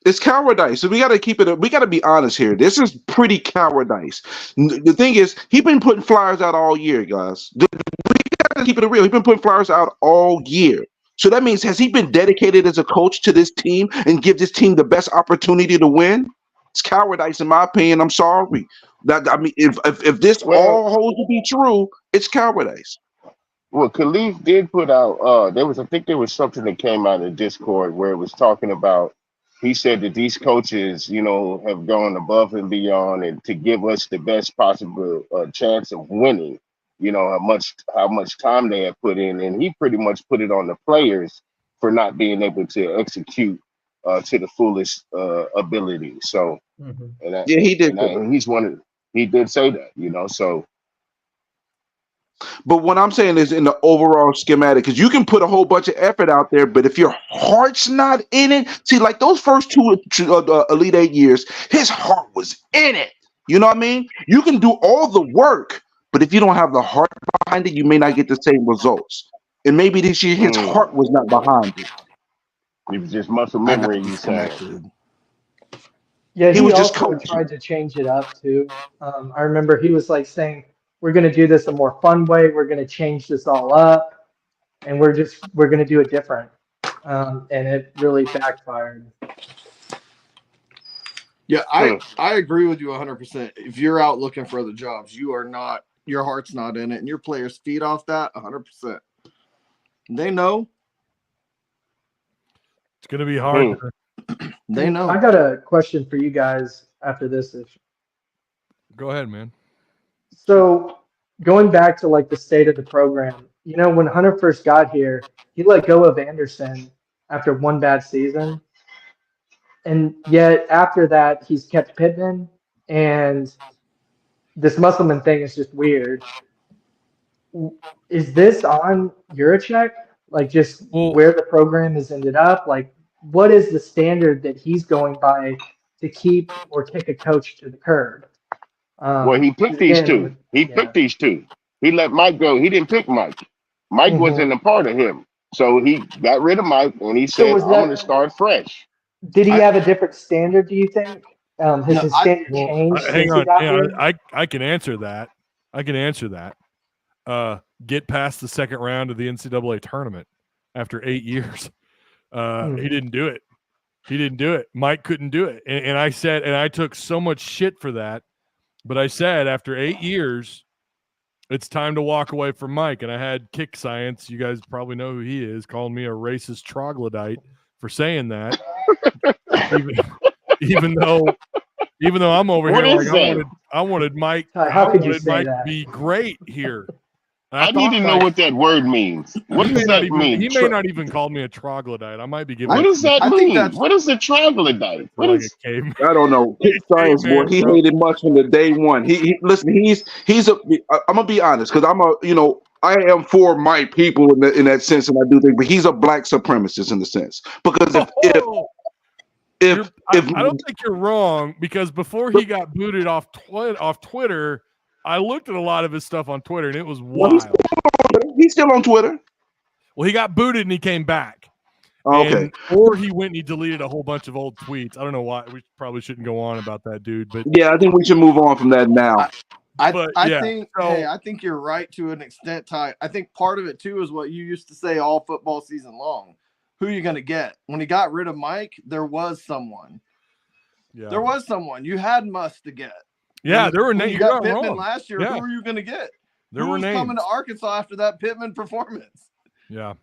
It's cowardice. So we got to keep it. We got to be honest here. This is pretty cowardice. The thing is, he's been putting flyers out all year, guys. We got to keep it real. He's been putting flyers out all year. So that means, has he been dedicated as a coach to this team and give this team the best opportunity to win? It's cowardice, in my opinion. I'm sorry. If this all holds to be true, it's cowardice. Well, Khalif did put out. I think there was something that came out in Discord where it was talking about. He said that these coaches, have gone above and beyond, and to give us the best possible chance of winning. How much time they have put in, and he pretty much put it on the players for not being able to execute to the fullest ability. So, he did. He did say that, so. But what I'm saying is, in the overall schematic, because you can put a whole bunch of effort out there, but if your heart's not in it, see, like those first two Elite 8 years, his heart was in it. You know what I mean? You can do all the work, but if you don't have the heart behind it, you may not get the same results. And maybe this year his heart was not behind it. It was just muscle memory. You said. Yeah, he was also tried to change it up too. I remember he was like saying, we're going to do this a more fun way. We're going to change this all up, and we're going to do it different. And it really backfired. Yeah, I agree with you 100%. If you're out looking for other jobs, your heart's not in it, and your players feed off that 100%. They know. It's going to be hard. They know. I got a question for you guys after this. Go ahead, man. So going back to like the state of the program, when Hunter first got here, he let go of Anderson after one bad season. And yet after that, he's kept Pittman, and this Musselman thing is just weird. Is this on Juracek? Like just where the program has ended up? Like what is the standard that he's going by to keep or kick a coach to the curb? He picked these two. Picked these two. He let Mike go. He didn't pick Mike. Mike wasn't a part of him. So he got rid of Mike, and he said, I'm going to start fresh. Did he have a different standard, do you think? Has his standard changed? Hang on. I can answer that. Get past the second round of the NCAA tournament after 8 years. He didn't do it. Mike couldn't do it. And I said, and I took so much shit for that. But I said after 8 years, it's time to walk away from Mike. And I had Kick Science, you guys probably know who he is, calling me a racist troglodyte for saying that. even though I'm over here like I wanted Mike. To be great here. I need to know what that word means. What does that mean? He may not even call me a troglodyte. I might be giving. What does that mean? What is a troglodyte? I don't know. Science boy, he hated much from the day one. Listen. He's a. I'm gonna be honest, because I am for my people in that sense, and I do think, but he's a black supremacist in the sense, because I don't think you're wrong, because before he got booted off Twitter, I looked at a lot of his stuff on Twitter, and it was wild. He's still on Twitter. Well, he got booted and he came back. Okay. Or he went and he deleted a whole bunch of old tweets. I don't know why. We probably shouldn't go on about that dude, but yeah, I think we should move on from that now. I think you're right to an extent, Ty. I think part of it too is what you used to say all football season long. who are you going to get? When he got rid of Mike, there was someone. Yeah. There was someone. You had Muss to get. Yeah, there were names. You got Pittman last year. Yeah. Who are you going to get? There were names coming to Arkansas after that Pittman performance. Yeah.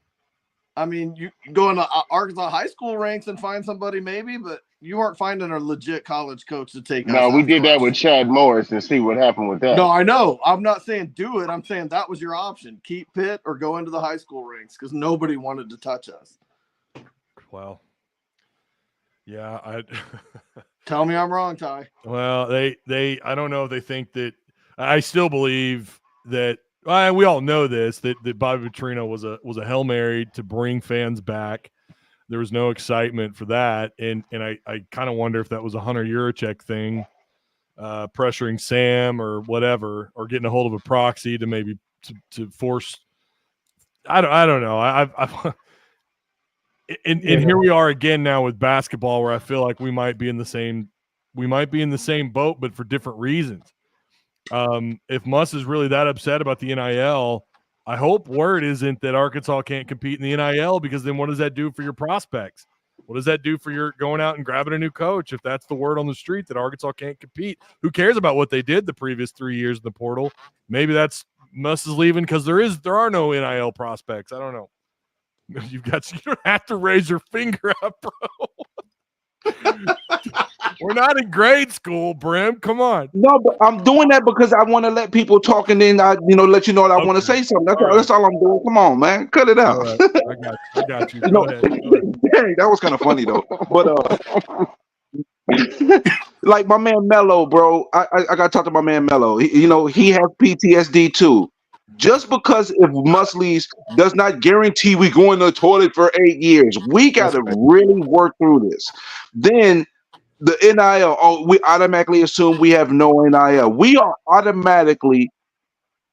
I mean, you go into Arkansas high school ranks and find somebody maybe, but you aren't finding a legit college coach to take. No, we did that with Chad Morris and see what happened with that. No, I know. I'm not saying do it. I'm saying that was your option. Keep Pitt or go into the high school ranks because nobody wanted to touch us. Well, yeah, I tell me I'm wrong, Ty. Well, they I don't know if they think that. I still believe that we all know this that Bobby Petrino was a Hail Mary to bring fans back. There was no excitement for that, and I kind of wonder if that was a Hunter Yurachek thing, pressuring Sam or whatever, or getting a hold of a proxy to maybe to force. I don't know. And here we are again now with basketball, where I feel like we might be in the same boat, but for different reasons. If Muss is really that upset about the NIL, I hope word isn't that Arkansas can't compete in the NIL, because then what does that do for your prospects? What does that do for your going out and grabbing a new coach? If that's the word on the street that Arkansas can't compete, who cares about what they did the previous 3 years in the portal? Maybe that's Muss is leaving because there are no NIL prospects. I don't know. You don't have to raise your finger up, bro. We're not in grade school, Brim. Come on. No, but I'm doing that because I want to let people talk, and then let you know that I want to say something. That's all I'm doing. Come on, man, cut it out. Right. I got you. Go ahead. Dang, that was kind of funny though. But like my man Mello, bro. I got to talk to my man Mello. He has PTSD too. Just because if Musselman does not guarantee we go in the toilet for 8 years, we got to really work through this. Then the NIL, we automatically assume we have no NIL. We are automatically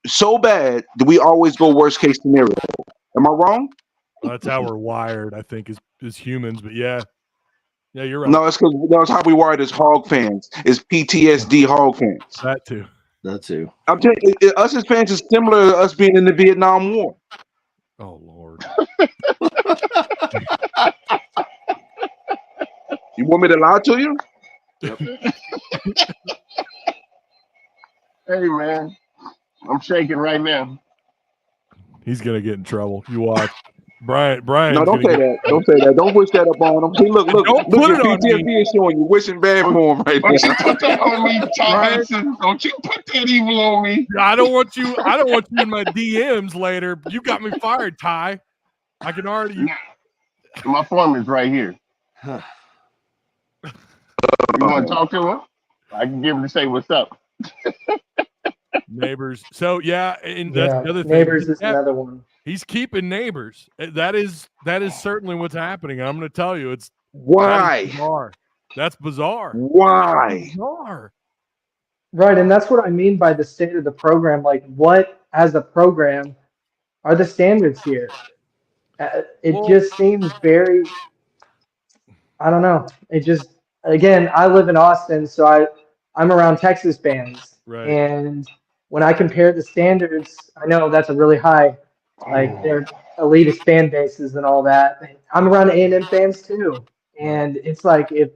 so bad that we always go worst case scenario. Am I wrong? Well, that's how we're wired, I think, as humans. But yeah, you're right. No, it's because that's how we wired as Hog fans, is PTSD Hog fans. That too. I'm telling you, us as fans is similar to us being in the Vietnam War. Oh Lord. You want me to lie to you? Yep. Hey man, I'm shaking right now. He's gonna get in trouble. You watch. Brian. No, don't say that. Don't say that. Don't wish that up on him. See, look. Don't put it on PTSD me. is showing you wishing bad for him right now. Don't you put that on me, Tyson. Don't you put that evil on me. I don't want you in my DMs later. You got me fired, Ty. I can already. My form is right here. You want to talk to him? I can give him to say what's up. Neighbors. So yeah, and that's the other thing. Neighbors is another one. He's keeping Neighbors. That is certainly what's happening. I'm going to tell you, it's why bizarre. That's bizarre. Why? Bizarre. Right, and that's what I mean by the state of the program. Like, what as a program are the standards here? It just seems very. I don't know. It just, again, I live in Austin, so I'm around Texas bands, right. And when I compare the standards, I know that's a really high. Like they're elitist fan bases and all that. I'm around A&M fans too. And it's like if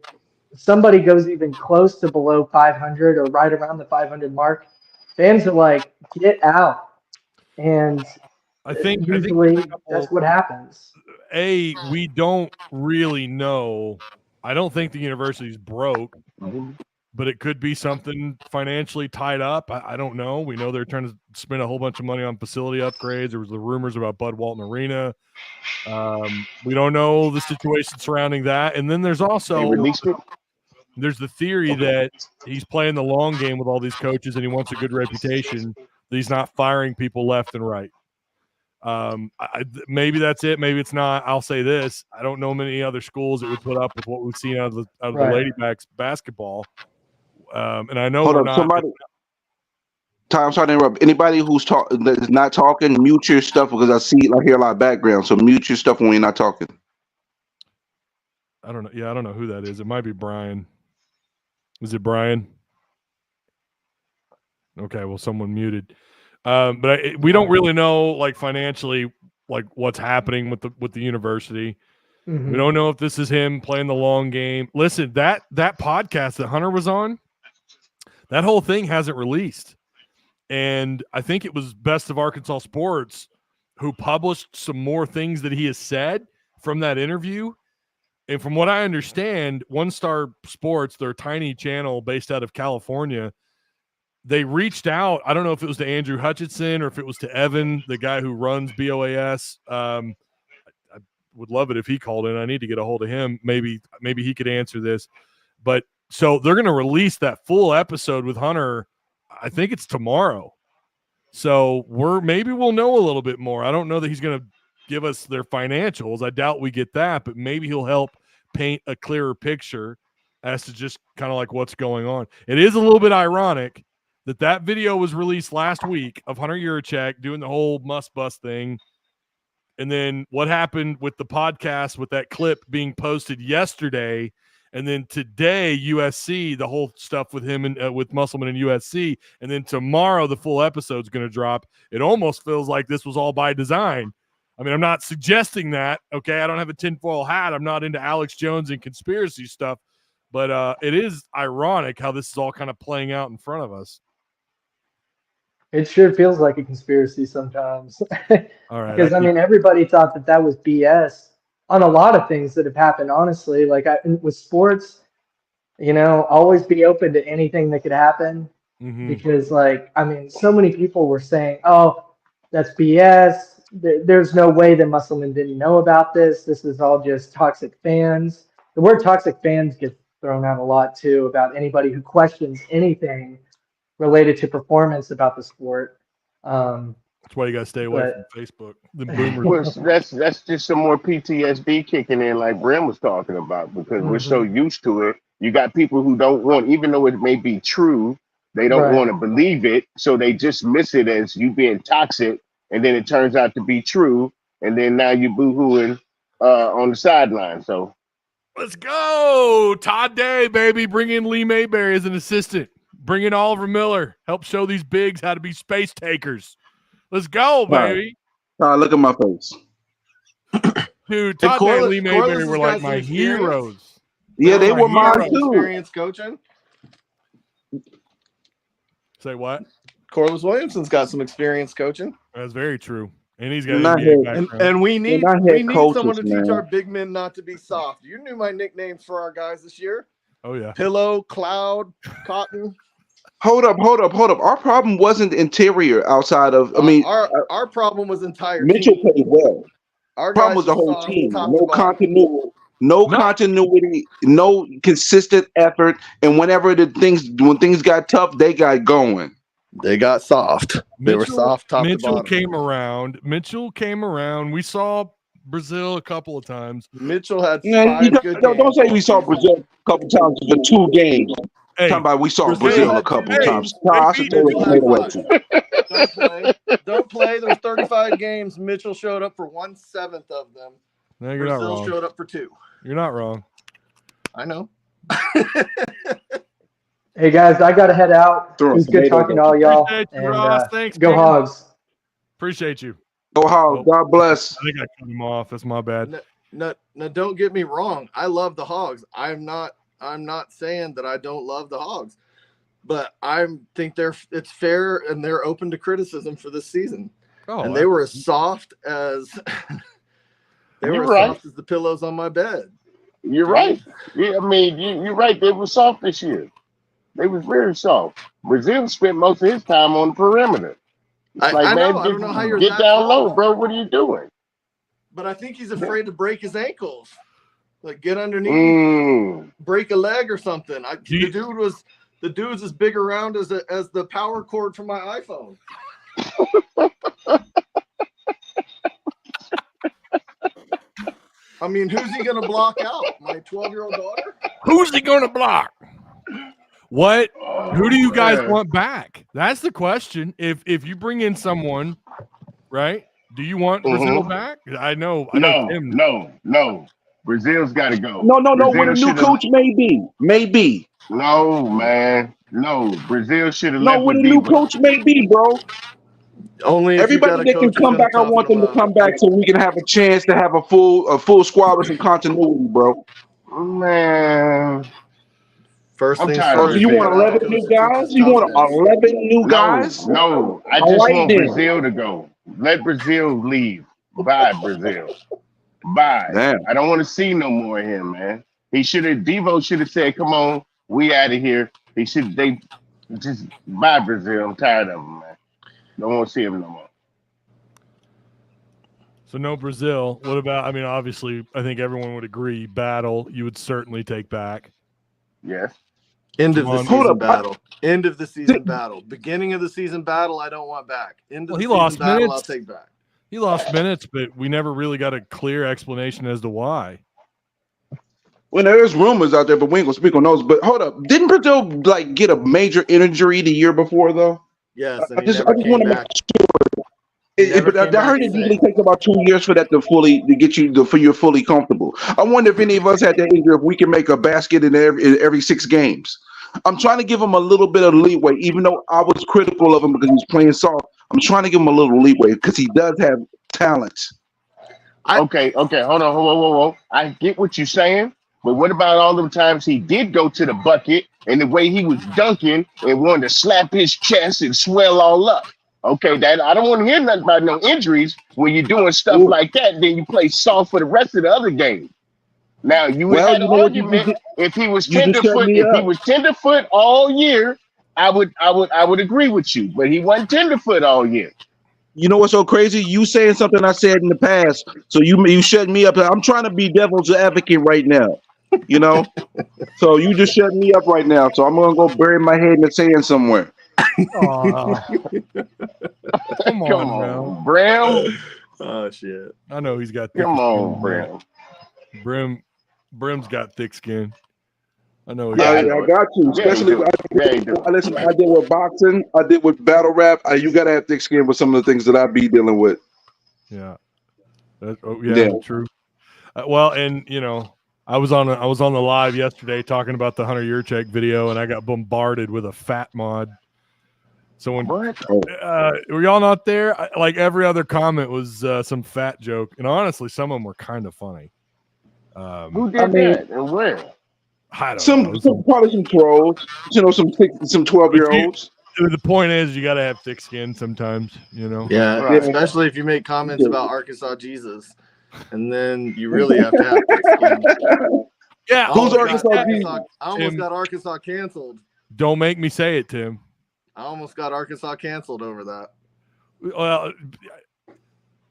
somebody goes even close to below 500 or right around the 500 mark, fans are like, get out. And I think that's what happens. We don't really know. I don't think the university's broke. But it could be something financially tied up. I don't know. We know they're trying to spend a whole bunch of money on facility upgrades. There was the rumors about Bud Walton Arena. We don't know the situation surrounding that. And then there's also there's the theory that he's playing the long game with all these coaches and he wants a good reputation, that he's not firing people left and right. Maybe that's it. Maybe it's not. I'll say this. I don't know many other schools that would put up with what we've seen out of the Ladybacks basketball. And I know we're not. Somebody, Ty, I'm sorry to interrupt. Anybody that is not talking, mute your stuff because I hear a lot of background. So mute your stuff when you're not talking. I don't know. Yeah, I don't know who that is. It might be Brian. Is it Brian? Okay, well, someone muted. But we don't really know, like, financially, like what's happening with the university. We don't know if this is him playing the long game. Listen, that podcast that Hunter was on, that whole thing hasn't released. And I think it was Best of Arkansas Sports who published some more things that he has said from that interview. And from what I understand, One Star Sports, their tiny channel based out of California, they reached out. I don't know if it was to Andrew Hutchinson or if it was to Evan, the guy who runs BOAS. I would love it if he called in. I need to get a hold of him. Maybe he could answer this. But so they're going to release that full episode with Hunter. I think it's tomorrow. So maybe we'll know a little bit more. I don't know that he's going to give us their financials. I doubt we get that, but maybe he'll help paint a clearer picture as to just kind of like what's going on. It is a little bit ironic that video was released last week of Hunter Yurachek doing the whole must bust thing. And then what happened with the podcast with that clip being posted yesterday, and then today USC, the whole stuff with him and with Musselman and USC, and then tomorrow the full episode is going to drop. It almost feels like this was all by design. I mean, I'm not suggesting that, okay? I don't have a tinfoil hat. I'm not into Alex Jones and conspiracy stuff, but it is ironic how this is all kind of playing out in front of us. It sure feels like a conspiracy sometimes. All right. Because, I mean, everybody thought that was BS on a lot of things that have happened, honestly. Like with sports, always be open to anything that could happen. Because, like, I mean, so many people were saying, oh, that's BS. There's no way that Musselman didn't know about this. This is all just toxic fans. The word toxic fans gets thrown out a lot, too, about anybody who questions anything related to performance about the sport. That's why you got to stay away from Facebook. The boomers. That's just some more PTSD kicking in, like Brim was talking about, because we're so used to it. You got people who don't want, even though it may be true, they don't want to believe it, so they dismiss it as you being toxic, and then it turns out to be true, and then now you boo-hooing on the sideline. So let's go, Todd Day, baby. Bring in Lee Mayberry as an assistant. Bring in Oliver Miller. Help show these bigs how to be space takers. Let's go, baby. Look at my face. Dude, Todd Day and Lee Mayberry were like my heroes. Yeah, they were mine too. Experience coaching. Say what? Corliss Williamson's got some experience coaching. That's very true. And he's got an NBA background. And we need someone to teach our big men not to be soft. You knew my nicknames for our guys this year. Oh, yeah. Pillow, Cloud, Cotton. Hold up. Our problem wasn't interior outside of, our problem was entire Mitchell team. played well. Our problem was the whole team. No continuity, no consistent effort. And when things got tough, they got going. They got soft. They were soft top to bottom. Mitchell came around. We saw Brazil a couple of times. Mitchell had five good games. Don't say we saw Brazil a couple times for 2 games. Hey, talking about we saw Brazil a couple times. Don't play. There's 35 games. Mitchell showed up for 1/7 of them. No, you're not wrong. Brazil showed up for 2. You're not wrong. I know. Hey guys, I gotta head out. It was good talking to all y'all. Thanks. Go Hogs. Appreciate you. Go Hogs. God bless. I think I cut him off. That's my bad. No, don't get me wrong. I love the Hogs. I'm not saying that I don't love the Hogs, but I think it's fair and they're open to criticism for this season. And they were as soft as soft as the pillows on my bed. You're right. Yeah, I mean, you're right. They were soft this year. They was very soft. Brazil spent most of his time on the perimeter. I don't know how you're get down low, bro. What are you doing? But I think he's afraid to break his ankles. Like get underneath, break a leg or something. The dude's as big around as the power cord from my iPhone. I mean, who's he gonna block out? My 12-year-old daughter? Who's he gonna block? What? Who do you guys want back? That's the question. If you bring in someone, right? Do you want Brazil back? I know. No. Brazil's got to go. No. What a new coach maybe. No, man. No, Brazil should have left. No, what a new coach may be, bro. Only if Everybody that can come back, I want them to come back so we can have a chance to have a full squad with some continuity, bro. Man, First I'm things tired of So first. you Brazil. want 11 new guys? You want 11 new guys? No. I All just right, want then. Brazil to go. Let Brazil leave. Bye, Brazil. Bye. Damn. I don't want to see no more of him, man. Devo should have said, come on, we out of here. They just bye, Brazil. I'm tired of him, man. Don't want to see him no more. So no Brazil. What about, I mean, obviously, I think everyone would agree, Battle, you would certainly take back. Yes. End of the Hold season up. battle. End of the season battle. Beginning of the season battle, I don't want back. End of the he season lost battle, minutes. I'll take back. He lost minutes, but we never really got a clear explanation as to why. Well, there's rumors out there, but we ain't gonna speak on those. But hold up, didn't Brazil like get a major injury the year before though? Yes, and I he just never want came to make back. sure. But I heard it usually takes about 2 years for that to get you for you're fully comfortable. I wonder if any of us had that injury, if we can make a basket in every 6 games. I'm trying to give him a little bit of leeway, even though I was critical of him because he's playing soft. I'm trying to give him a little leeway because he does have talent. Okay, hold on, whoa. I get what you're saying, but what about all the times he did go to the bucket and the way he was dunking and wanted to slap his chest and swell all up? Okay, that I don't want to hear nothing about no injuries when you're doing stuff like that. Then you play soft for the rest of the other game. Now you would have an argument if he was tenderfoot. If he was tenderfoot all year, I would agree with you. But he wasn't tenderfoot all year. You know what's so crazy? You saying something I said in the past, so you shutting me up. I'm trying to be devil's advocate right now, you know. So you just shutting me up right now. So I'm gonna go bury my head in the sand somewhere. Come on, Bram. Oh shit! I know he's got thick Come on, Bram. Brim's got thick skin. I know. I got you. Especially listen. I did with boxing. I did with battle rap. You gotta have thick skin with some of the things that I be dealing with. Yeah. True. Well, and you know, I was on the live yesterday talking about the Hunter Yurchek video, and I got bombarded with a fat mod. So when were y'all not there? Like every other comment was some fat joke, and honestly, some of them were kind of funny. Who did that and where? I don't know. Probably some trolls. You know, some 12-year-olds. The point is, you got to have thick skin sometimes. You know. Yeah, right. Especially if you make comments about Arkansas Jesus, and then you really have to have thick skin. Yeah, who's Arkansas Jesus? I almost got Arkansas canceled. Don't make me say it, Tim. I almost got Arkansas canceled over that. Well,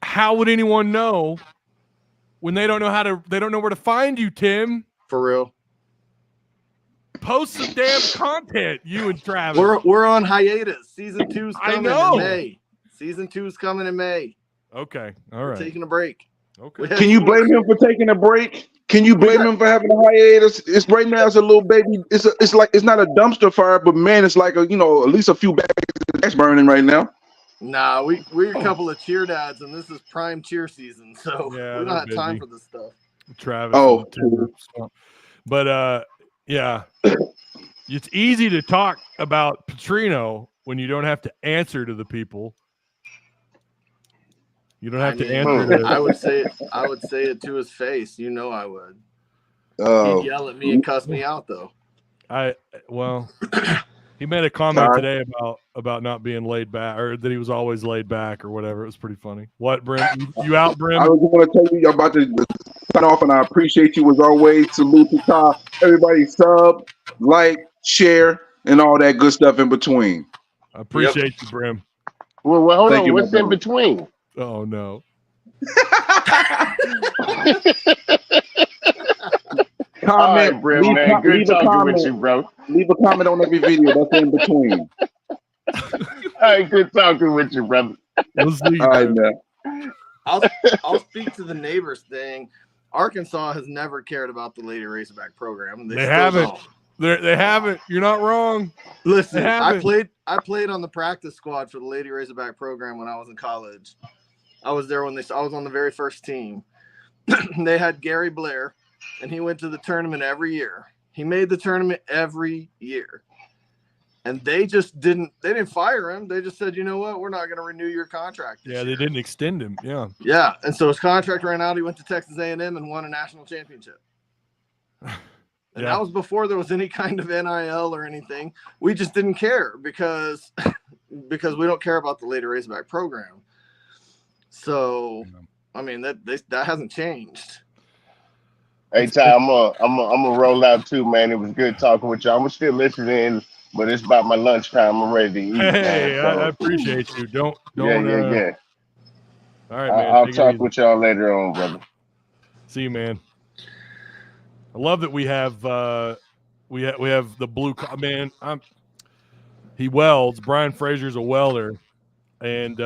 how would anyone know when they don't know where to find you, Tim? For real. Post some damn content, you and Travis. We're on hiatus. Season 2's coming in May. Season 2's coming in May. Okay. All right. We're taking a break. Okay. Can you blame him for taking a break? Can you blame him for having a hiatus? It's right now. It's a little baby. It's like it's not a dumpster fire, but man, it's like at least a few bags that's burning right now. Nah, we're a couple of cheer dads, and this is prime cheer season, so we don't have time for this stuff. Travis. But yeah, it's easy to talk about Petrino when you don't have to answer to the people. You don't have to answer. I would say it to his face. You know I would. He'd yell at me and cuss me out, though. He made a comment today about not being laid back, or that he was always laid back, or whatever. It was pretty funny. What, Brim? You out, Brim? I was going to tell you I'm about to sign off, and I appreciate you as always. Salute to top. Everybody sub, like, share, and all that good stuff in between. I appreciate you, Brim. Well, hold on. What's in between? Oh no. Comment, right, Brim, man. Good talking with you, bro. Leave a comment on every video. That's in between. All right, good talking with you, brother. We'll see. All right, man. I'll speak to the neighbors thing. Arkansas has never cared about the Lady Razorback program. They haven't. They haven't. You're not wrong. Listen, I played on the practice squad for the Lady Razorback program when I was in college. I was there I was on the very first team. They had Gary Blair, and he went to the tournament every year. He made the tournament every year. And they didn't fire him. They just said, you know what, we're not going to renew your contract. Yeah, they didn't extend him. Yeah. Yeah. And so his contract ran out. He went to Texas A&M and won a national championship. And that was before there was any kind of NIL or anything. We just didn't care because we don't care about the later Razorback program. So, I mean, that hasn't changed. Hey, Ty, I'm gonna roll out too, man. It was good talking with you. I'm still listening, but it's about my lunchtime. I'm ready to eat. Hey, man, so. I appreciate you. Don't. Yeah. All right, man. I'll talk with y'all later on, brother. See you, man. I love that we have the blue man. He welds. Brian Frazier's a welder, and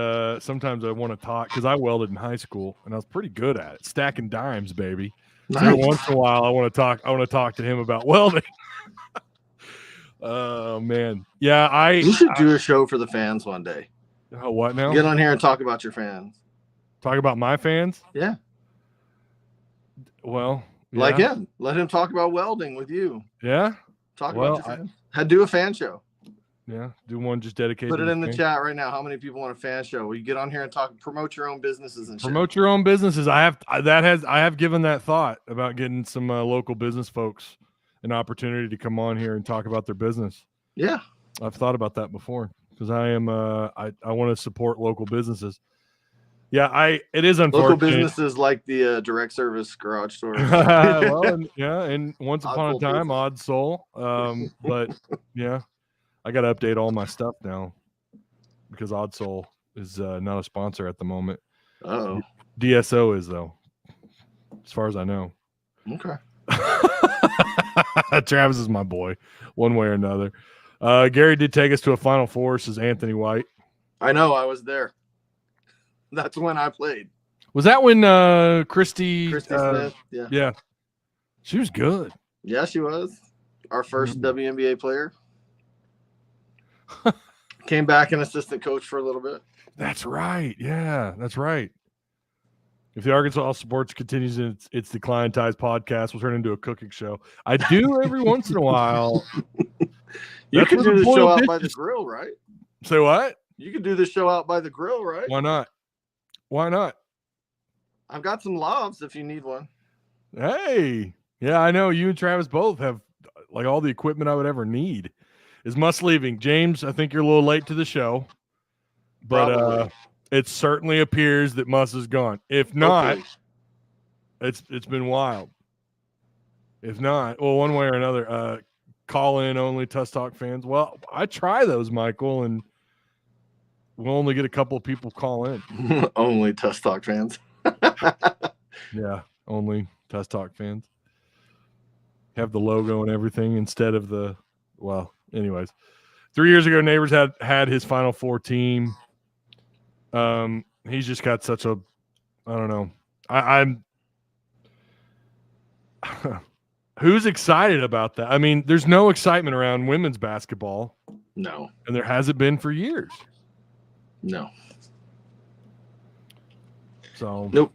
sometimes I want to talk because I welded in high school and I was pretty good at it, stacking dimes, baby. Nice. So every once in a while, I want to talk to him about welding. Oh man, yeah. You should do a show for the fans one day. Oh, what now? Get on here and talk about your fans. Talk about my fans? Yeah. Well, yeah. Like him. Let him talk about welding with you. Yeah. Talk about your fans. Do a fan show. Yeah. Do one just dedicated. Put it in the chat right now. How many people want a fan show? Will you get on here and promote your own businesses and promote your own businesses? I have given that thought about getting some local business folks an opportunity to come on here and talk about their business. Yeah. I've thought about that before because I am I want to support local businesses. Yeah, it is unfortunate. Local businesses like the direct service garage store. Well, and once upon a time, Odd Soul. But yeah, I got to update all my stuff now because Odd Soul is not a sponsor at the moment. Uh-oh. DSO is though, as far as I know. Okay. Travis is my boy, one way or another. Gary did take us to a Final Four, says Anthony White. I know, I was there. That's when I played. Was that when Christy Smith? Yeah. Yeah. She was good. Yeah, she was. Our first WNBA player. Came back an assistant coach for a little bit. That's right. Yeah, that's right. If the Arkansas Sports continues its Decline Ties podcast, will turn into a cooking show. I do every once in a while. You could do the show out by the grill, right? Say what? You could do the show out by the grill, right? Why not? Why not? I've got some lobs if you need one. Hey. Yeah, I know you and Travis both have like all the equipment I would ever need. Is Muss leaving? James, I think you're a little late to the show. But it certainly appears that Muss is gone. If not, it's been wild. If not, well, one way or another, call in only Tusk Talk fans. Well, I try those, Michael, and we'll only get a couple of people call in. Only Tusk Talk fans. Yeah, only Tusk Talk fans. Have the logo and everything instead of the, well, anyways. 3 years ago, Neighbors had his Final Four team. He's just got such a, I don't know. I'm who's excited about that? I mean, there's no excitement around women's basketball. No. And there hasn't been for years. No. So nope.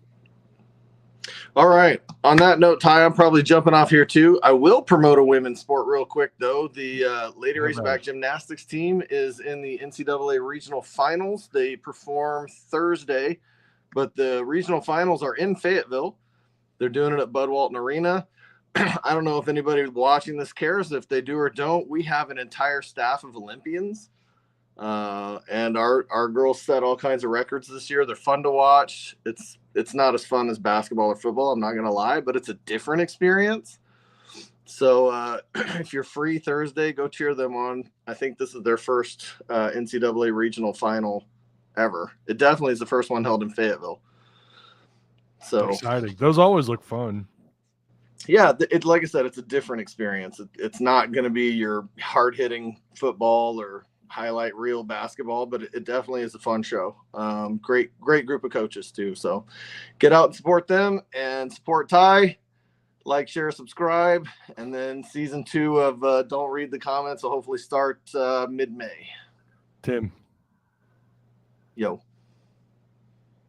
All right. On that note, Ty, I'm probably jumping off here too. I will promote a women's sport real quick, though. The Lady Razorback gymnastics team is in the NCAA regional finals. They perform Thursday, but the regional finals are in Fayetteville. They're doing it at Bud Walton Arena. I don't know if anybody watching this cares. If they do or don't, we have an entire staff of Olympians. And our girls set all kinds of records this year. They're fun to watch. It's not as fun as basketball or football, I'm not going to lie, but it's a different experience. So if you're free Thursday, go cheer them on. I think this is their first NCAA regional final ever. It definitely is the first one held in Fayetteville. So exciting. Those always look fun. Yeah, like I said, it's a different experience. It's not going to be your hard-hitting football or highlight reel basketball, but it definitely is a fun show. Great group of coaches too. So get out and support them and support Ty. Like, share, subscribe, and then season 2 of Don't Read the Comments will hopefully start mid-May. Tim. Yo.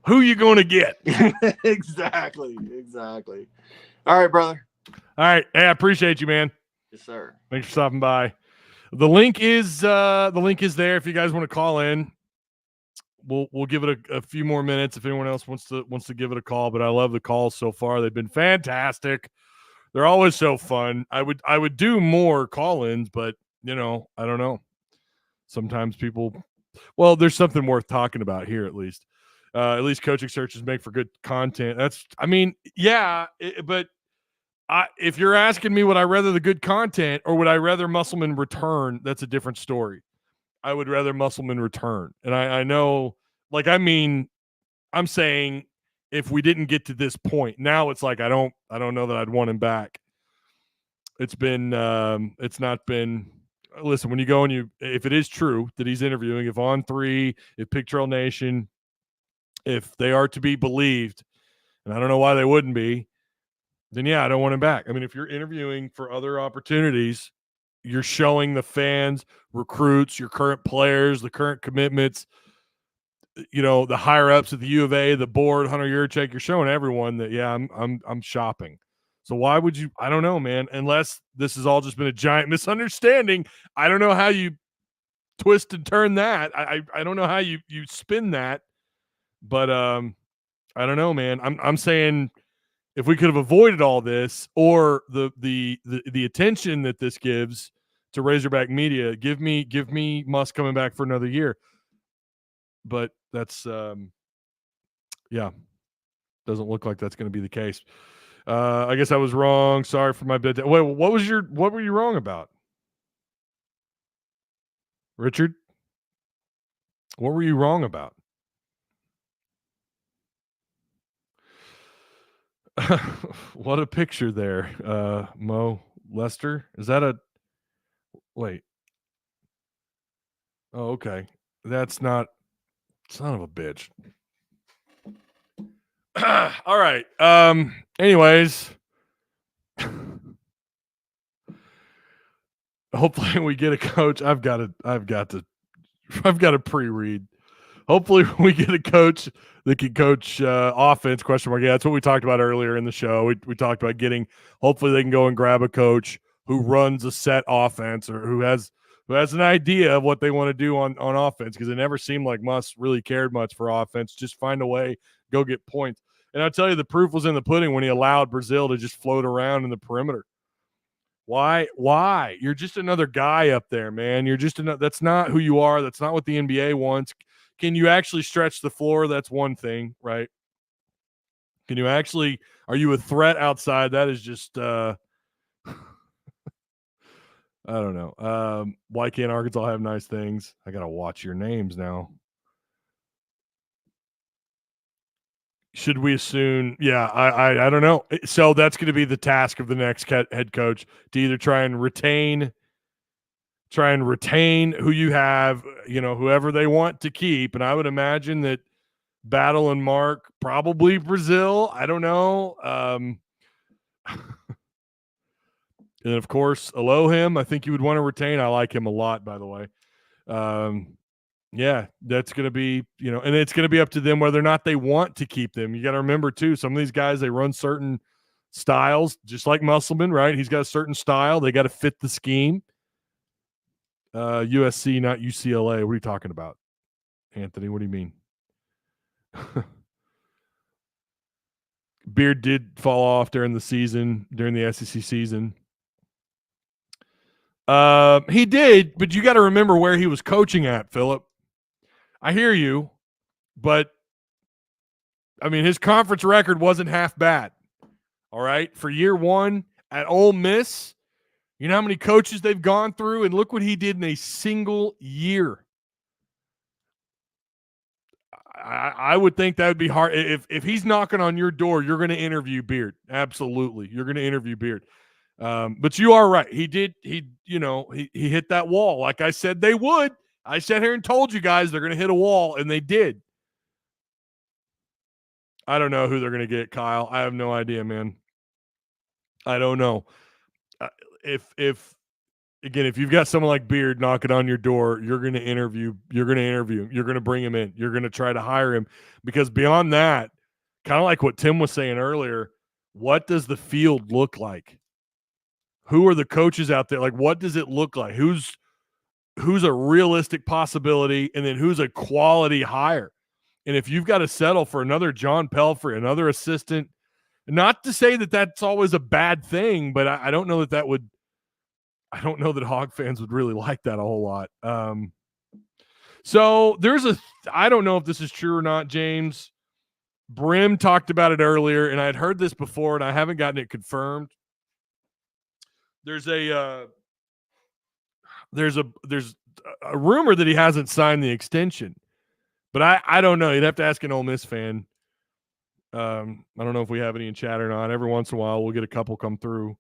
Who you going to get? Exactly. All right, brother. All right. Hey, I appreciate you, man. Yes, sir. Thanks for stopping by. The link is there if you guys want to call in. We'll give it a few more minutes if anyone else wants to give it a call. But I love the calls so far; they've been fantastic. They're always so fun. I would do more call-ins, but I don't know. Sometimes people, well, there's something worth talking about here at least. At least coaching searches make for good content. But if you're asking me, would I rather the good content or would I rather Musselman return? That's a different story. I would rather Musselman return. And I know, I'm saying if we didn't get to this point, now it's like I don't know that I'd want him back. It's not been. Listen, when you go and if it is true that he's interviewing, if On3, if Pig Trail Nation, if they are to be believed, and I don't know why they wouldn't be, then yeah, I don't want him back. I mean, if you're interviewing for other opportunities, you're showing the fans, recruits, your current players, the current commitments, the higher ups at the U of A, the board, Hunter Yurchek, you're showing everyone that, yeah, I'm shopping. So why would you? I don't know, man. Unless this has all just been a giant misunderstanding. I don't know how you twist and turn that. I don't know how you spin that. But I don't know, man. I'm saying if we could have avoided all this or the attention that this gives to Razorback media, give me Muss coming back for another year. But that's doesn't look like that's going to be the case. I guess I was wrong. Sorry for my bad. Wait, what were you wrong about? Richard? What were you wrong about? What a picture there. Mo Lester. Is that a wait? Oh, okay. That's not son of a bitch. All right. Anyways. Hopefully we get a coach. I've got to pre-read. Hopefully we get a coach that can coach offense, question mark. Yeah, that's what we talked about earlier in the show. We talked about hopefully they can go and grab a coach who runs a set offense or who has an idea of what they want to do on offense, because it never seemed like Muss really cared much for offense. Just find a way, go get points. And I'll tell you, the proof was in the pudding when he allowed Brazil to just float around in the perimeter. Why? You're just another guy up there, man. You're just that's not who you are. That's not what the NBA wants. Can you actually stretch the floor? That's one thing, right? Can you actually, are you a threat outside? That is just, I don't know. Why can't Arkansas have nice things? I got to watch your names now. Should we assume? Yeah, I don't know. So that's going to be the task of the next head coach, to either try and retain who you have, whoever they want to keep. And I would imagine that Battle and Mark, probably Brazil. I don't know. And of course, Elohim, I think you would want to retain. I like him a lot, by the way. Yeah, that's going to be, and it's going to be up to them whether or not they want to keep them. You got to remember too, some of these guys, they run certain styles, just like Musselman, right? He's got a certain style. They got to fit the scheme. USC, not UCLA. What are you talking about, Anthony? What do you mean? Beard did fall off during the SEC season. He did, but you got to remember where he was coaching at, Philip. I hear you, but I mean, his conference record wasn't half bad. All right. For year one at Ole Miss, you know how many coaches they've gone through, and look what he did in a single year. I would think that would be hard. If he's knocking on your door, you're going to interview Beard. Absolutely. You're going to interview Beard. But you are right. He hit that wall. Like I said, they would. I sat here and told you guys they're going to hit a wall, and they did. I don't know who they're going to get, Kyle. I have no idea, man. I don't know. If you've got someone like Beard knocking on your door, you're going to interview him. You're going to bring him in. You're going to try to hire him, because beyond that, kind of like what Tim was saying earlier, what does the field look like? Who are the coaches out there? Like, what does it look like? Who's who's a realistic possibility, and then who's a quality hire. And if you've got to settle for another John Pelfrey, another assistant, not to say that that's always a bad thing, but I don't know that would. I don't know that Hog fans would really like that a whole lot. So there's I don't know if this is true or not, James. Brim talked about it earlier, and I had heard this before, and I haven't gotten it confirmed. There's a rumor that he hasn't signed the extension, but I don't know. You'd have to ask an Ole Miss fan. I don't know if we have any in chat or not. Every once in a while, we'll get a couple come through.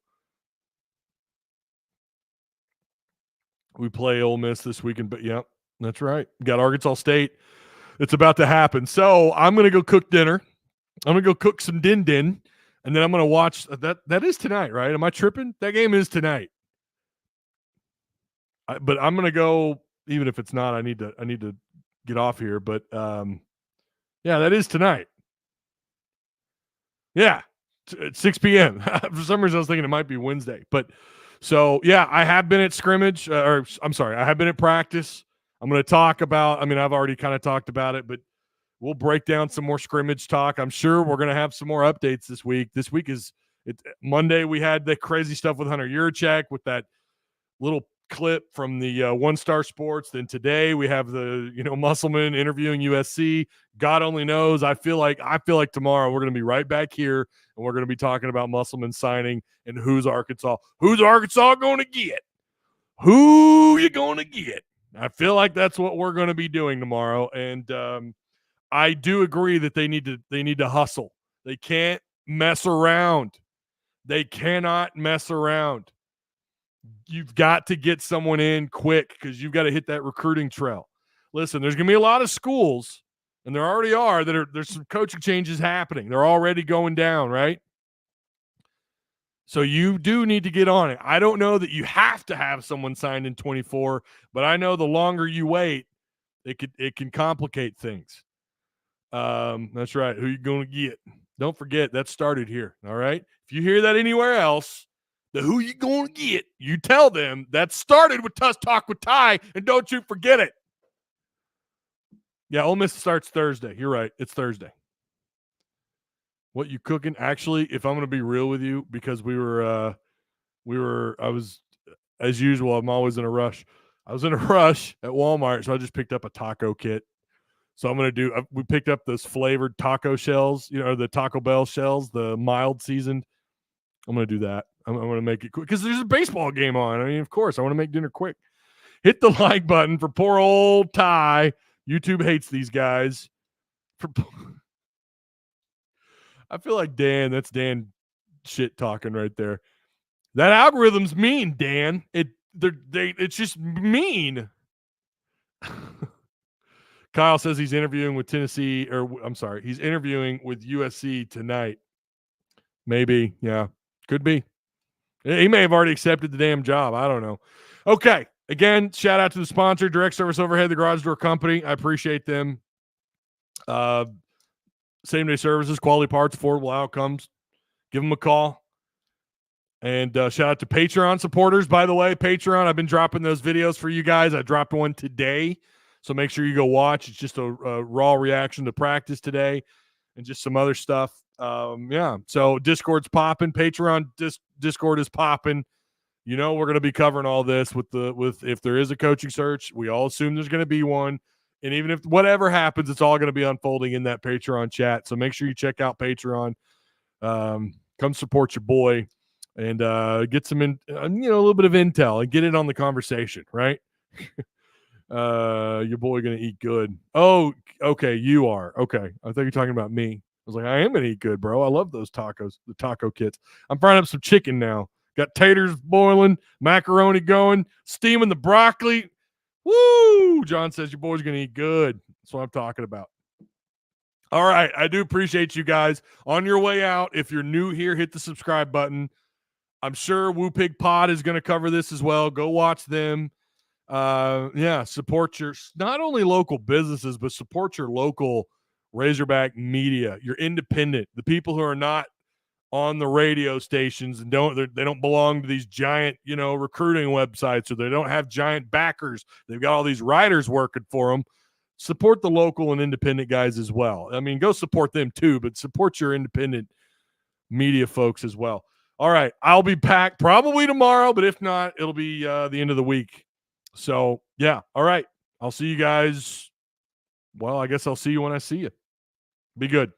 We play Ole Miss this weekend, but yep, that's right. We got Arkansas State. It's about to happen. So I'm going to go cook dinner. I'm going to go cook some din-din, and then I'm going to watch that. That is tonight, right? Am I tripping? That game is tonight. But I'm going to go, even if it's not, I need to get off here. But yeah, that is tonight. Yeah, at 6 p.m. For some reason, I was thinking it might be Wednesday. But so, yeah, I have been at scrimmage, I have been at practice. I'm going to talk about, I've already kind of talked about it, but we'll break down some more scrimmage talk. I'm sure we're going to have some more updates this week. This week is Monday. We had the crazy stuff with Hunter Yurachek with that little clip from the One Star Sports. Then today we have the Musselman interviewing USC. God only knows. I feel like tomorrow we're going to be right back here, and we're going to be talking about Musselman signing and who's Arkansas going to get. Who you going to get? I feel like that's what we're going to be doing tomorrow, and I do agree that they need to hustle. They can't mess around. They cannot mess around. You've got to get someone in quick because you've got to hit that recruiting trail. Listen, there's going to be a lot of schools, and there already are, there's some coaching changes happening. They're already going down, right? So you do need to get on it. I don't know that you have to have someone signed in 24, but I know the longer you wait, it can complicate things. That's right. Who you going to get? Don't forget, that started here, all right? If you hear that anywhere else, the who you going to get, you tell them that started with Tusk Talk with Ty, and don't you forget it. Yeah, Ole Miss starts Thursday. You're right. It's Thursday. What you cooking? Actually, if I'm going to be real with you, because I was, as usual, I'm always in a rush. I was in a rush at Walmart, so I just picked up a taco kit. So I'm going to we picked up those flavored taco shells, the Taco Bell shells, the mild seasoned. I'm going to do that. I'm going to make it quick because there's a baseball game on. Of course, I want to make dinner quick. Hit the like button for poor old Ty. YouTube hates these guys. I feel like that's Dan shit talking right there. That algorithm's mean, Dan. It's just mean. Kyle says he's interviewing with Tennessee, he's interviewing with USC tonight. Maybe, yeah, could be. He may have already accepted the damn job. I don't know. Okay, again, shout out to the sponsor, Direct Service Overhead, the Garage Door Company. I appreciate them. Same-day services, quality parts, affordable outcomes. Give them a call. And shout out to Patreon supporters, by the way. Patreon, I've been dropping those videos for you guys. I dropped one today, so make sure you go watch. It's just a raw reaction to practice today and just some other stuff. Yeah, so Discord's popping. Patreon Discord is popping. We're going to be covering all this with if there is a coaching search. We all assume there's going to be one. And even if whatever happens, it's all going to be unfolding in that Patreon chat. So make sure you check out Patreon. Come support your boy and get some a little bit of intel and get it on the conversation, right? Your boy going to eat good. Oh, okay, you are. Okay, I thought you were talking about me. I was like, I am going to eat good, bro. I love those tacos, the taco kits. I'm frying up some chicken now. Got taters boiling, macaroni going, steaming the broccoli. Woo! John says your boy's going to eat good. That's what I'm talking about. All right. I do appreciate you guys. On your way out, if you're new here, hit the subscribe button. I'm sure Woo Pig Pod is going to cover this as well. Go watch them. Support your not only local businesses, but support your local Razorback media, your independent, the people who are not on the radio stations and they don't belong to these giant, recruiting websites, or they don't have giant backers. They've got all these writers working for them. Support the local and independent guys as well. I mean, go support them too, but support your independent media folks as well. All right. I'll be back probably tomorrow, but if not, it'll be the end of the week. So yeah. All right. I'll see you guys. Well, I guess I'll see you when I see you. Be good.